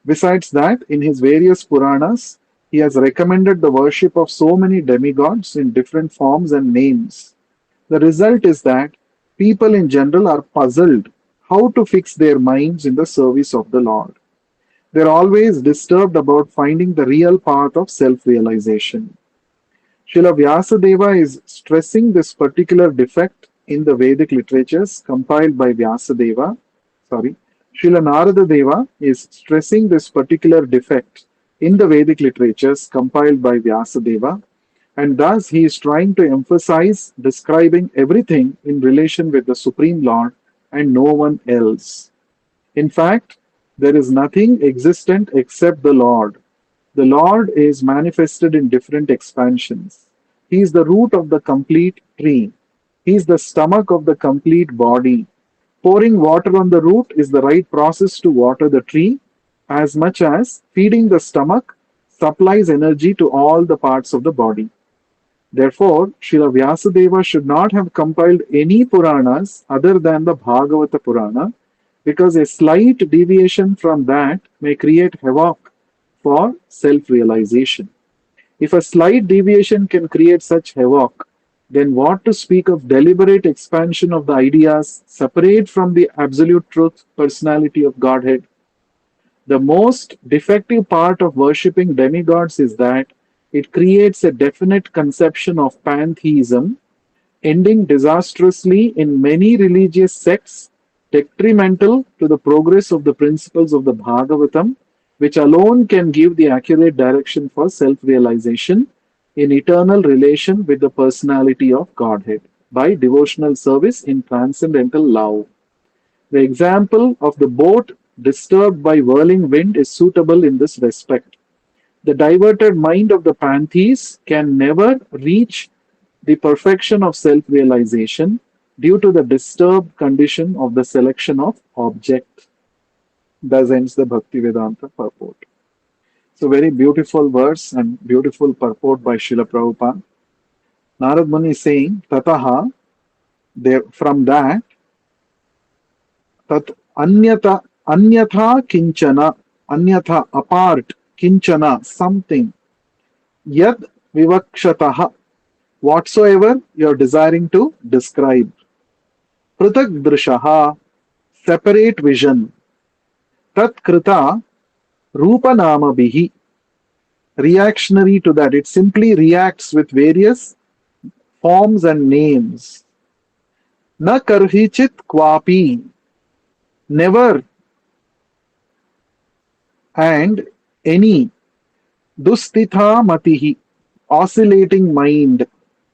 Besides that, in his various Puranas, he has recommended the worship of so many demigods in different forms and names. The result is that people in general are puzzled how to fix their minds in the service of the Lord. They are always disturbed about finding the real path of self realization. Srila Vyasadeva is stressing this particular defect in the Vedic literatures compiled by Vyasadeva. Sorry, Srila Narada Deva is stressing this particular defect in the Vedic literatures compiled by Vyasadeva, and thus he is trying to emphasize describing everything in relation with the Supreme Lord and no one else. In fact, there is nothing existent except the Lord. The Lord is manifested in different expansions. He is the root of the complete tree. He is the stomach of the complete body. Pouring water on the root is the right process to water the tree, as much as feeding the stomach supplies energy to all the parts of the body. Therefore, Srila Vyasadeva should not have compiled any Puranas other than the Bhagavata Purana, because a slight deviation from that may create havoc for self realization. If a slight deviation can create such havoc, then what to speak of deliberate expansion of the ideas separate from the absolute truth, personality of Godhead? The most defective part of worshipping demigods is that it creates a definite conception of pantheism, ending disastrously in many religious sects, detrimental to the progress of the principles of the Bhagavatam, which alone can give the accurate direction for self realization in eternal relation with the personality of Godhead by devotional service in transcendental love. The example of the boat disturbed by whirling wind is suitable in this respect. The diverted mind of the pantheist can never reach the perfection of self realization due to the disturbed condition of the selection of object. Thus ends the Bhakti Vedanta purport. So, very beautiful verse and beautiful purport by Srila Prabhupada. Narad Muni is saying, Tataha, there, from that, tat anyatha kinchana, anyatha apart, kinchana, something, yad vivakshataha, whatsoever you are desiring to describe. Prutak drishaha, separate vision. Tat krita rupanama bihi, reactionary to that. It simply reacts with various forms and names. Na karhichit kwapi, never and any dustitha matihi, oscillating mind,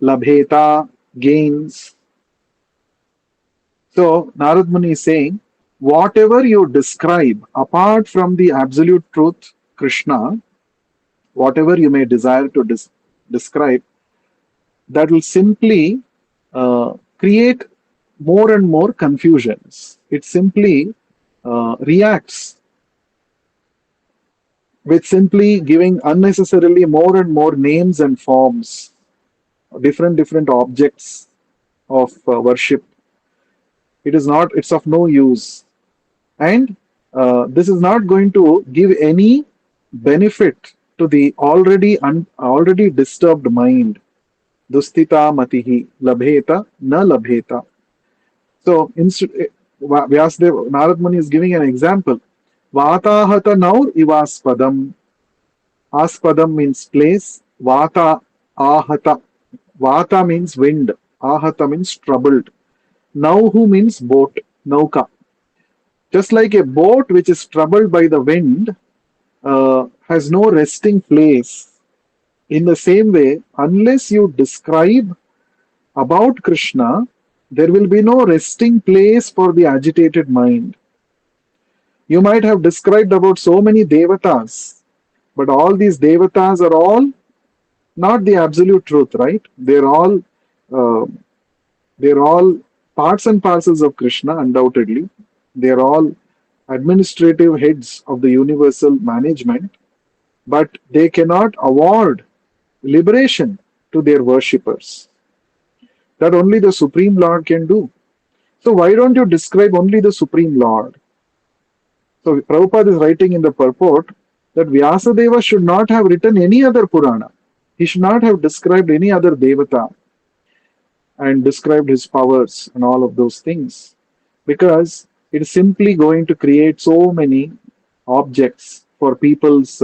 labheta, gains. So Narad Muni is saying, whatever you describe apart from the absolute truth, Krishna, whatever you may desire to describe, that will simply create more and more confusions. It simply reacts with simply giving unnecessarily more and more names and forms, different objects of worship. It is not, it's of no use. And this is not going to give any benefit to the already disturbed mind. Dustita matihi labheta na labheta. So instead, Vyasdev, Narad Muni is giving an example. Vatahata naur ivaspadam. Aspadam means place. Vata ahata. Vata means wind. Ahata means troubled. Nauhu means boat. Nauka. Just like a boat which is troubled by the wind has no resting place. In the same way, unless you describe about Krishna, there will be no resting place for the agitated mind. You might have described about so many devatas, but all these devatas are all not the absolute truth, right? Uh, they're all parts and parcels of Krishna, undoubtedly. They're all administrative heads of the universal management, but they cannot award liberation to their worshippers. That only the Supreme Lord can do. So why don't you describe only the Supreme Lord? So Prabhupada is writing in the purport that Vyasadeva should not have written any other Purana. He should not have described any other Devata and described his powers and all of those things, because it is simply going to create so many objects for people's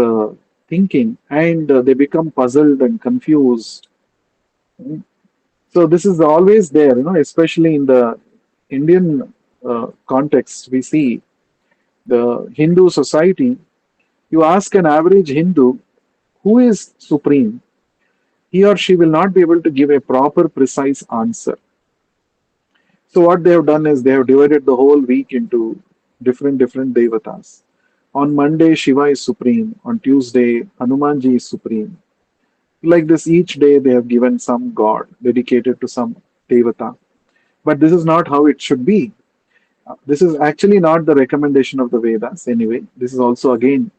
thinking, and they become puzzled and confused. So this is always there, especially in the Indian context. We see the Hindu society. You ask an average Hindu who is supreme, he or she will not be able to give a proper, precise answer. So what they have done is they have divided the whole week into different devatas. On Monday, Shiva is supreme. On Tuesday, Hanumanji is supreme. Like this, each day they have given some god dedicated to some devata. But this is not how it should be. This is actually not the recommendation of the Vedas anyway. This is also again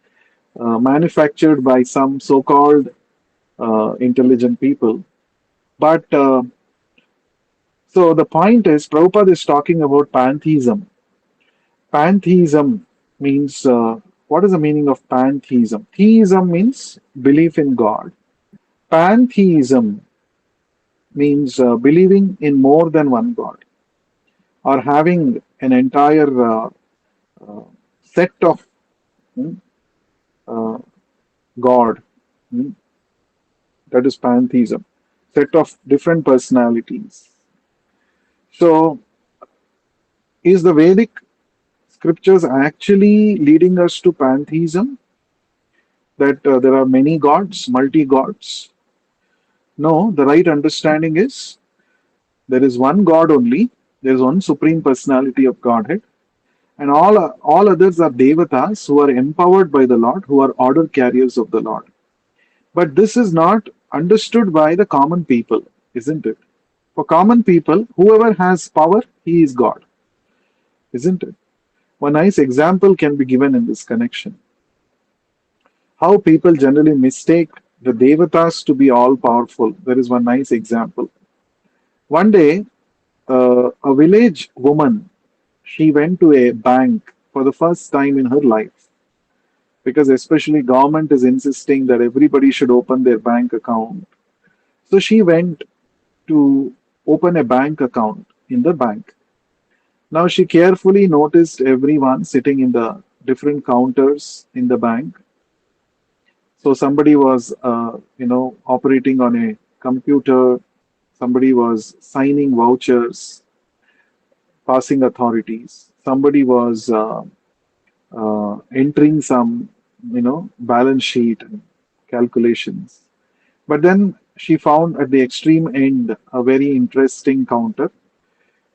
manufactured by some so-called intelligent people. But so the point is, Prabhupada is talking about pantheism. Pantheism means, what is the meaning of pantheism? Theism means belief in God. Pantheism means believing in more than one God, or having an entire uh, set of mm, uh, God. mm, That is pantheism. Set of different personalities. So, is the Vedic scriptures actually leading us to pantheism? That there are many gods, multi gods? No, the right understanding is there is one God only. There is one supreme personality of Godhead, and all others are devatas who are empowered by the Lord, who are order carriers of the Lord. But this is not understood by the common people, isn't it? For common people, whoever has power, he is God, isn't it? One nice example can be given in this connection. How people generally mistake the devatas to be all powerful. There is one nice example. One day, a village woman, she went to a bank for the first time in her life, because especially government is insisting that everybody should open their bank account. So she went to open a bank account in the bank. Now she carefully noticed everyone sitting in the different counters in the bank. So somebody was, operating on a computer. Somebody was signing vouchers, passing authorities. Somebody was entering some balance sheet and calculations. But then she found at the extreme end a very interesting counter,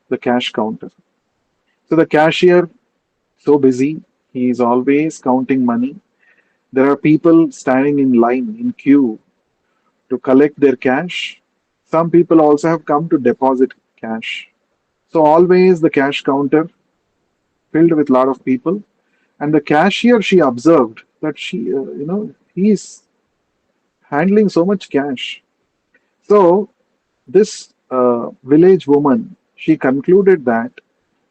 the cash counter. So the cashier, so busy, he is always counting money. There are people standing in line, in queue to collect their cash. Some people also have come to deposit cash. So always the cash counter filled with a lot of people. And the cashier, she observed that he is handling so much cash. So this village woman, she concluded that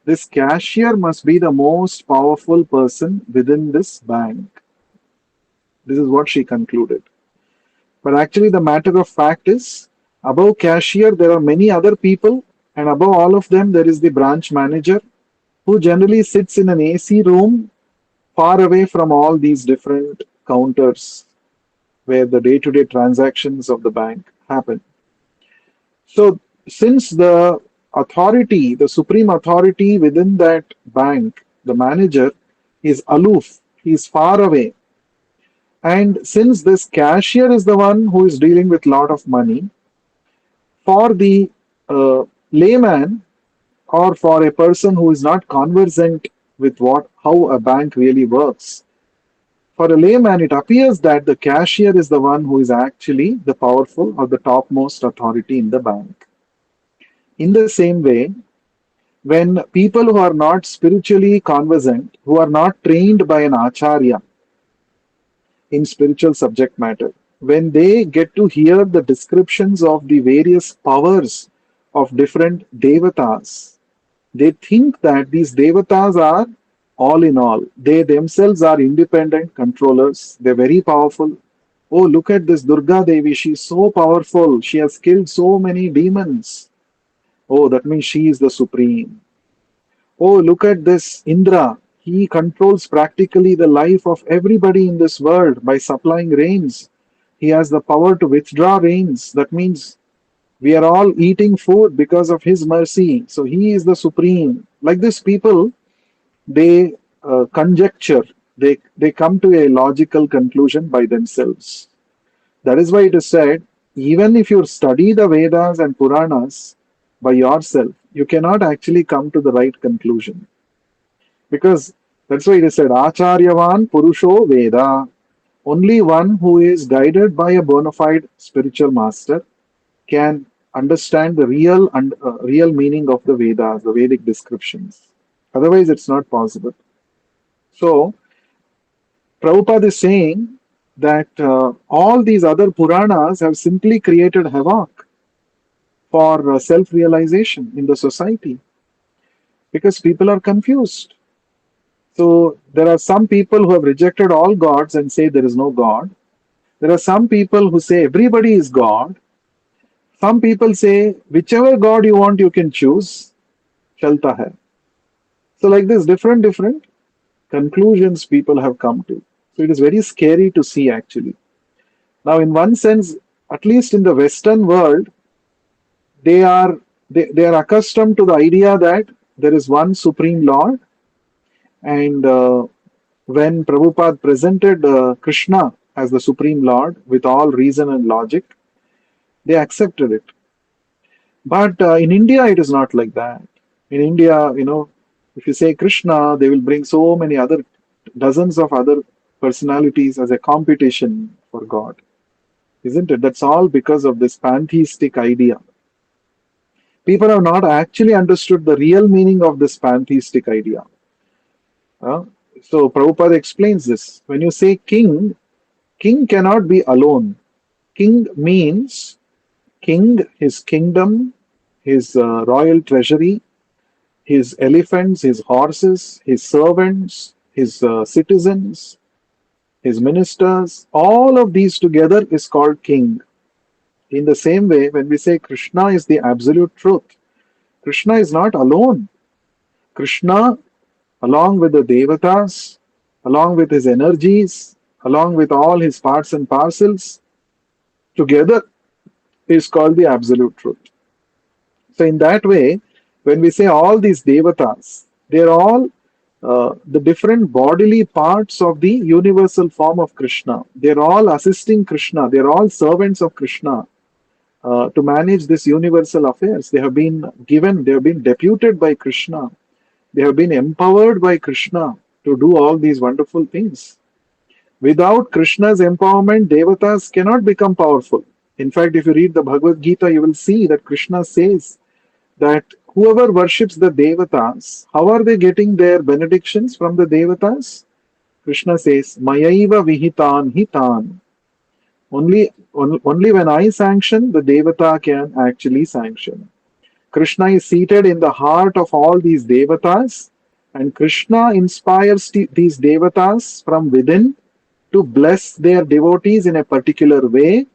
this cashier must be the most powerful person within this bank. This is what she concluded. But actually, the matter of fact is, above cashier, there are many other people, and above all of them, there is the branch manager who generally sits in an AC room far away from all these different counters where the day to day transactions of the bank happen. So, since the authority, the supreme authority within that bank, the manager, is aloof, he is far away, and since this cashier is the one who is dealing with lot of money, for the layman or for a person who is not conversant with what how a bank really works, for a layman it appears that the cashier is the one who is actually the powerful or the topmost authority in the bank. In the same way, when people who are not spiritually conversant, who are not trained by an acharya in spiritual subject matter, when they get to hear the descriptions of the various powers of different devatas, they think that these devatas are all in all. They themselves are independent controllers. They're very powerful. Oh, look at this Durga Devi. She's so powerful. She has killed so many demons. Oh, that means she is the supreme. Oh, look at this Indra. He controls practically the life of everybody in this world by supplying rains. He has the power to withdraw rains. That means we are all eating food because of his mercy. So he is the supreme. Like this, people, they conjecture, they come to a logical conclusion by themselves. That is why it is said, even if you study the Vedas and Puranas by yourself, you cannot actually come to the right conclusion. Because that's why it is said, Acharyavan Purusho Veda. Only one who is guided by a bona fide spiritual master can understand the real meaning of the Vedas, the Vedic descriptions. Otherwise, it's not possible. So, Prabhupada is saying that all these other Puranas have simply created havoc for self realization in the society because people are confused. So, there are some people who have rejected all gods and say there is no God. There are some people who say everybody is God. Some people say whichever God you want, you can choose. Chalta hai. So, like this, different conclusions people have come to. So, it is very scary to see actually. Now, in one sense, at least in the Western world, they are they are accustomed to the idea that there is one supreme Lord, and when Prabhupada presented Krishna as the supreme Lord with all reason and logic, they accepted it. But in India, it is not like that. In India, if you say Krishna, they will bring so many other dozens of other personalities as a competition for God, isn't it? That's all because of this pantheistic idea. People have not actually understood the real meaning of this pantheistic idea. Uh, so Prabhupada explains this. When you say king, king cannot be alone. King means king, his kingdom, his royal treasury, his elephants, his horses, his servants, his citizens, his ministers, all of these together is called king. In the same way, when we say Krishna is the absolute truth, Krishna is not alone. Krishna, along with the devatas, along with his energies, along with all his parts and parcels, together is called the absolute truth. So, in that way, when we say all these devatas, they are all the different bodily parts of the universal form of Krishna. They're all assisting Krishna, they're all servants of Krishna to manage this universal affairs. They have been given, they have been deputed by Krishna, they have been empowered by Krishna to do all these wonderful things. Without Krishna's empowerment, devatas cannot become powerful. In fact, if you read the Bhagavad Gita, you will see that Krishna says that whoever worships the devatas, how are they getting their benedictions from the devatas? Krishna says, Mayaiva vihitan hitan. Only when I sanction, the devata can actually sanction. Krishna is seated in the heart of all these devatas, and Krishna inspires these devatas from within to bless their devotees in a particular way,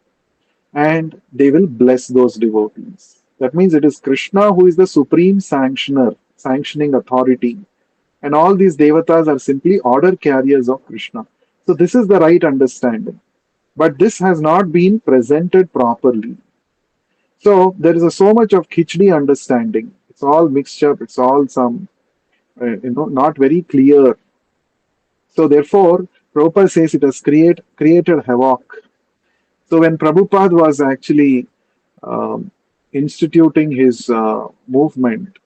and they will bless those devotees. That means it is Krishna who is the supreme sanctioner, sanctioning authority, and all these devatas are simply order carriers of Krishna. So, this is the right understanding. But this has not been presented properly. So, there is so much of khichdi understanding. It's all mixed up, it's all some, not very clear. So, therefore, Prabhupada says it has created havoc. So, when Prabhupada was actually um, instituting his movement,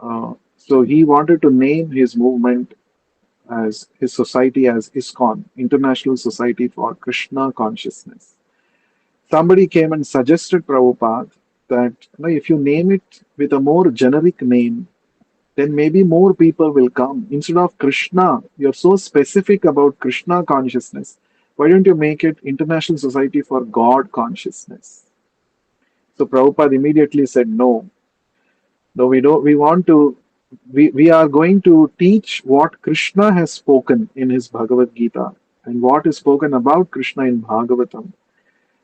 so he wanted to name his movement as his society as ISKCON, International Society for Krishna Consciousness. Somebody came and suggested Prabhupada that if you name it with a more generic name, then maybe more people will come. Instead of Krishna, you're so specific about Krishna consciousness. Why don't you make it International Society for God Consciousness? So Prabhupada immediately said, no, no, we don't. We want to. We are going to teach what Krishna has spoken in his Bhagavad Gita and what is spoken about Krishna in Bhagavatam.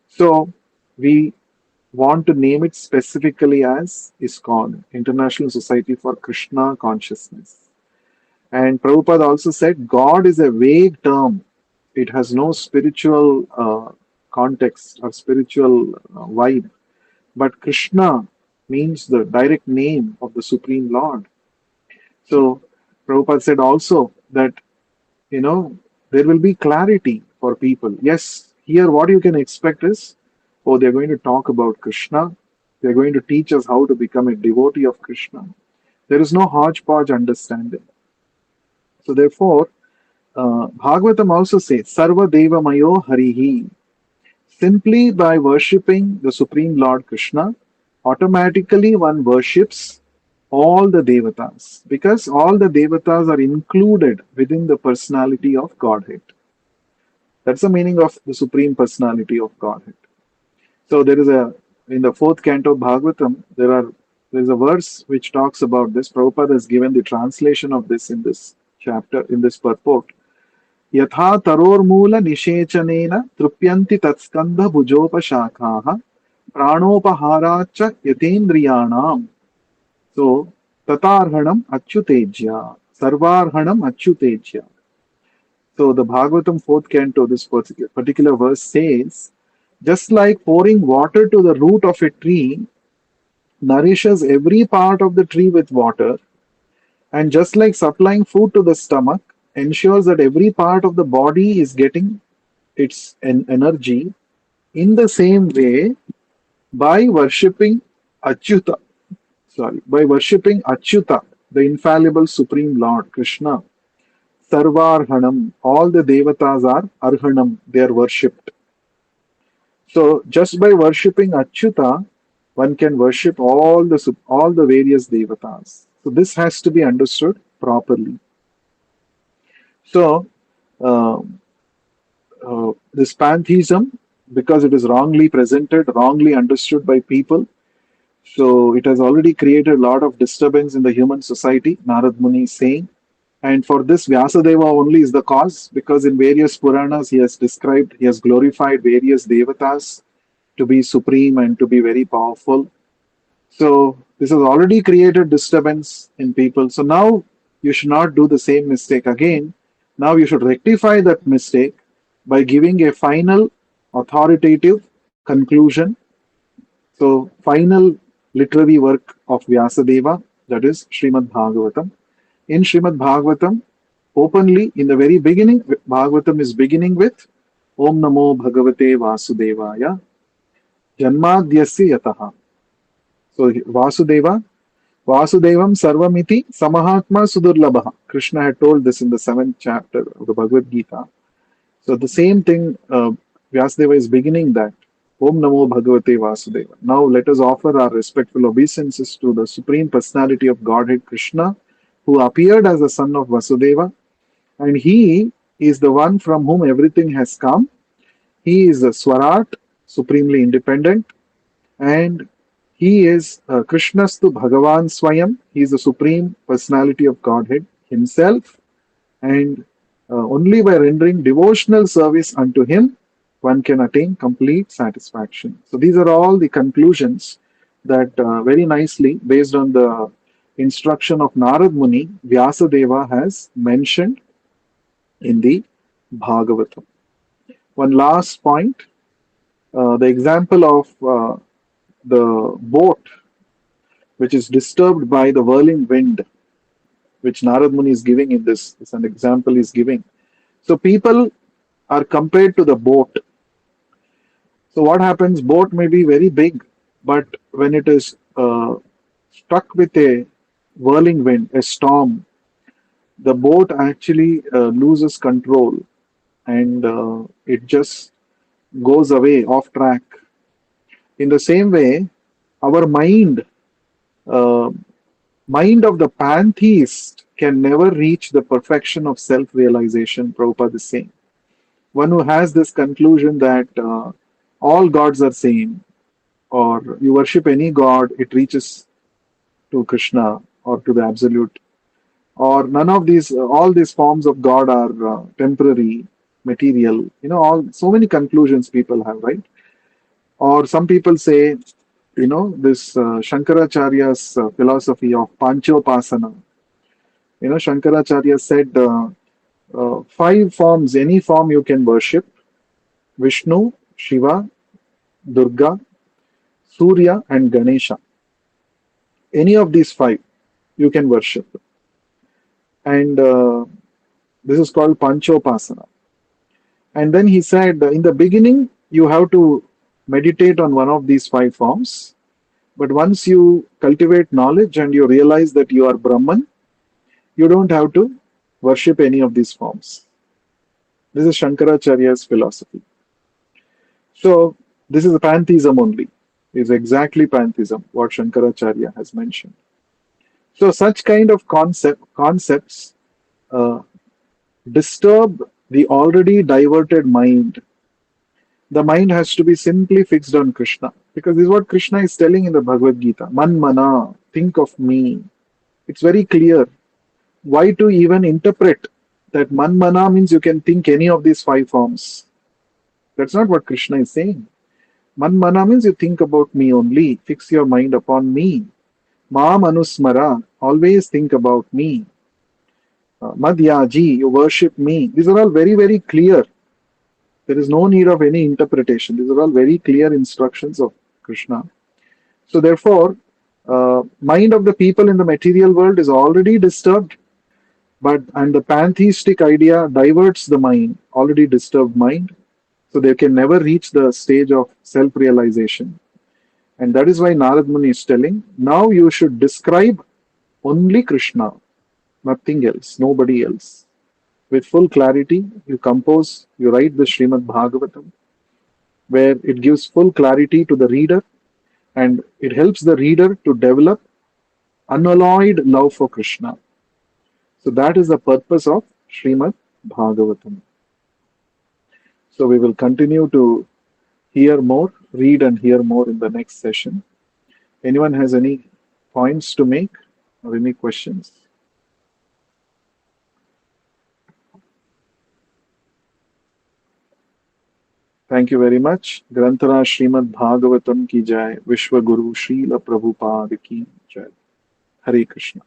So we want to name it specifically as ISKCON, International Society for Krishna Consciousness. And Prabhupada also said God is a vague term. It has no spiritual context or spiritual vibe. But Krishna means the direct name of the Supreme Lord. So Prabhupada said also that, there will be clarity for people. Yes, here what you can expect is, oh, they're going to talk about Krishna. They're going to teach us how to become a devotee of Krishna. There is no hodgepodge understanding. So therefore, Bhagavatam also says, Sarva Deva Mayo Harihi. Simply by worshipping the Supreme Lord Krishna, automatically one worships all the devatas because all the devatas are included within the personality of Godhead. That's the meaning of the Supreme Personality of Godhead. So there is in the fourth canto of Bhagavatam, there's a verse which talks about this. Prabhupada has given the translation of this in this chapter, in this purport. यथा तरोर्मूल निषेचनेन तृप्यन्ति तत्स्कन्ध भुजोपशाखाः प्राणोपहाराच्च यतेन्द्रियाणाम् so tatarhanam achyutejya sarvarhanam achyutejya. So the Bhagavatam fourth canto, this particular verse says, just like pouring water to the root of a tree nourishes every part of the tree with water, and just like supplying food to the stomach ensures that every part of the body is getting its energy, in the same way, by worshipping Achyuta, by worshipping Achyuta, the infallible Supreme Lord Krishna, Sarvarhanam, all the devatas are Arhanam, they are worshipped. So just by worshipping Achyuta, one can worship all the various devatas. So this has to be understood properly. So this pantheism, because it is wrongly presented, wrongly understood by people, so it has already created a lot of disturbance in the human society, Narad Muni is saying. And for this, Vyasadeva only is the cause, because in various Puranas he has glorified various devatas to be supreme and to be very powerful. So this has already created disturbance in people. So now you should not do the same mistake again. Now you should rectify that mistake by giving a final authoritative conclusion. So final literary work of Vyasadeva, that is Srimad Bhagavatam. In Srimad Bhagavatam, openly in the very beginning, Bhagavatam is beginning with Om Namo Bhagavate Vasudevaya Janmadyasya Yataha. So Vasudevam Sarvamiti Samahatma Sudurlabha. Krishna had told this in the seventh chapter of the Bhagavad Gita. So the same thing, Vyasadeva is beginning that. Om Namo Bhagavate Vasudeva. Now let us offer our respectful obeisances to the Supreme Personality of Godhead Krishna, who appeared as the son of Vasudeva, and he is the one from whom everything has come. He is the Swarat, supremely independent, and he is Krishnastu Bhagavan Swayam. He is the Supreme Personality of Godhead himself, and only by rendering devotional service unto him one can attain complete satisfaction. So these are all the conclusions that very nicely, based on the instruction of Narad Muni, Vyasadeva has mentioned in the Bhagavatam. One last point, the example of the boat which is disturbed by the whirling wind, which Narad Muni is giving in this, is an example he's giving. So people are compared to the boat. So what happens? Boat may be very big, but when it is struck with a whirling wind, a storm, the boat actually loses control, and it just goes away off track. In the same way, our uh, mind of the pantheist can never reach the perfection of self-realization. Prabhupada is saying. One who has this conclusion that all gods are same, or you worship any god, it reaches to Krishna or to the Absolute, or none of these, all these forms of God are temporary, material. All so many conclusions people have, right? Or some people say, this Shankaracharya's philosophy of Panchopasana. Shankaracharya said five forms, any form you can worship: Vishnu, Shiva, Durga, Surya, and Ganesha. Any of these five you can worship. And this is called Panchopasana. And then he said, in the beginning, you have to meditate on one of these five forms. But once you cultivate knowledge and you realize that you are Brahman, you don't have to worship any of these forms. This is Shankaracharya's philosophy. So this is a pantheism only. Is exactly pantheism, what Shankaracharya has mentioned. So such kind of concepts uh, disturb the already diverted mind. The mind has to be simply fixed on Krishna, because this is what Krishna is telling in the Bhagavad Gita. Man mana, think of me. It's very clear. Why to even interpret that man mana means you can think any of these five forms? That's not what Krishna is saying. Man mana means you think about me only, fix your mind upon me. Ma manusmara, always think about me. Madhyaji, you worship me. These are all very, very clear. There is no need of any interpretation. These are all very clear instructions of Krishna. So therefore, mind of the people in the material world is already disturbed, and the pantheistic idea diverts the mind, already disturbed mind, so they can never reach the stage of self-realization. And that is why Narad Muni is telling, now you should describe only Krishna, nothing else, nobody else. With full clarity, you write the Srimad Bhagavatam, where it gives full clarity to the reader, and it helps the reader to develop unalloyed love for Krishna. So that is the purpose of Srimad Bhagavatam. So we will continue to read and hear more in the next session. Anyone has any points to make or any questions? Thank you very much. Grantara Srimad Bhagavatam ki jai. Vishwa Guru Srila Prabhupada ki jai. Hare Krishna.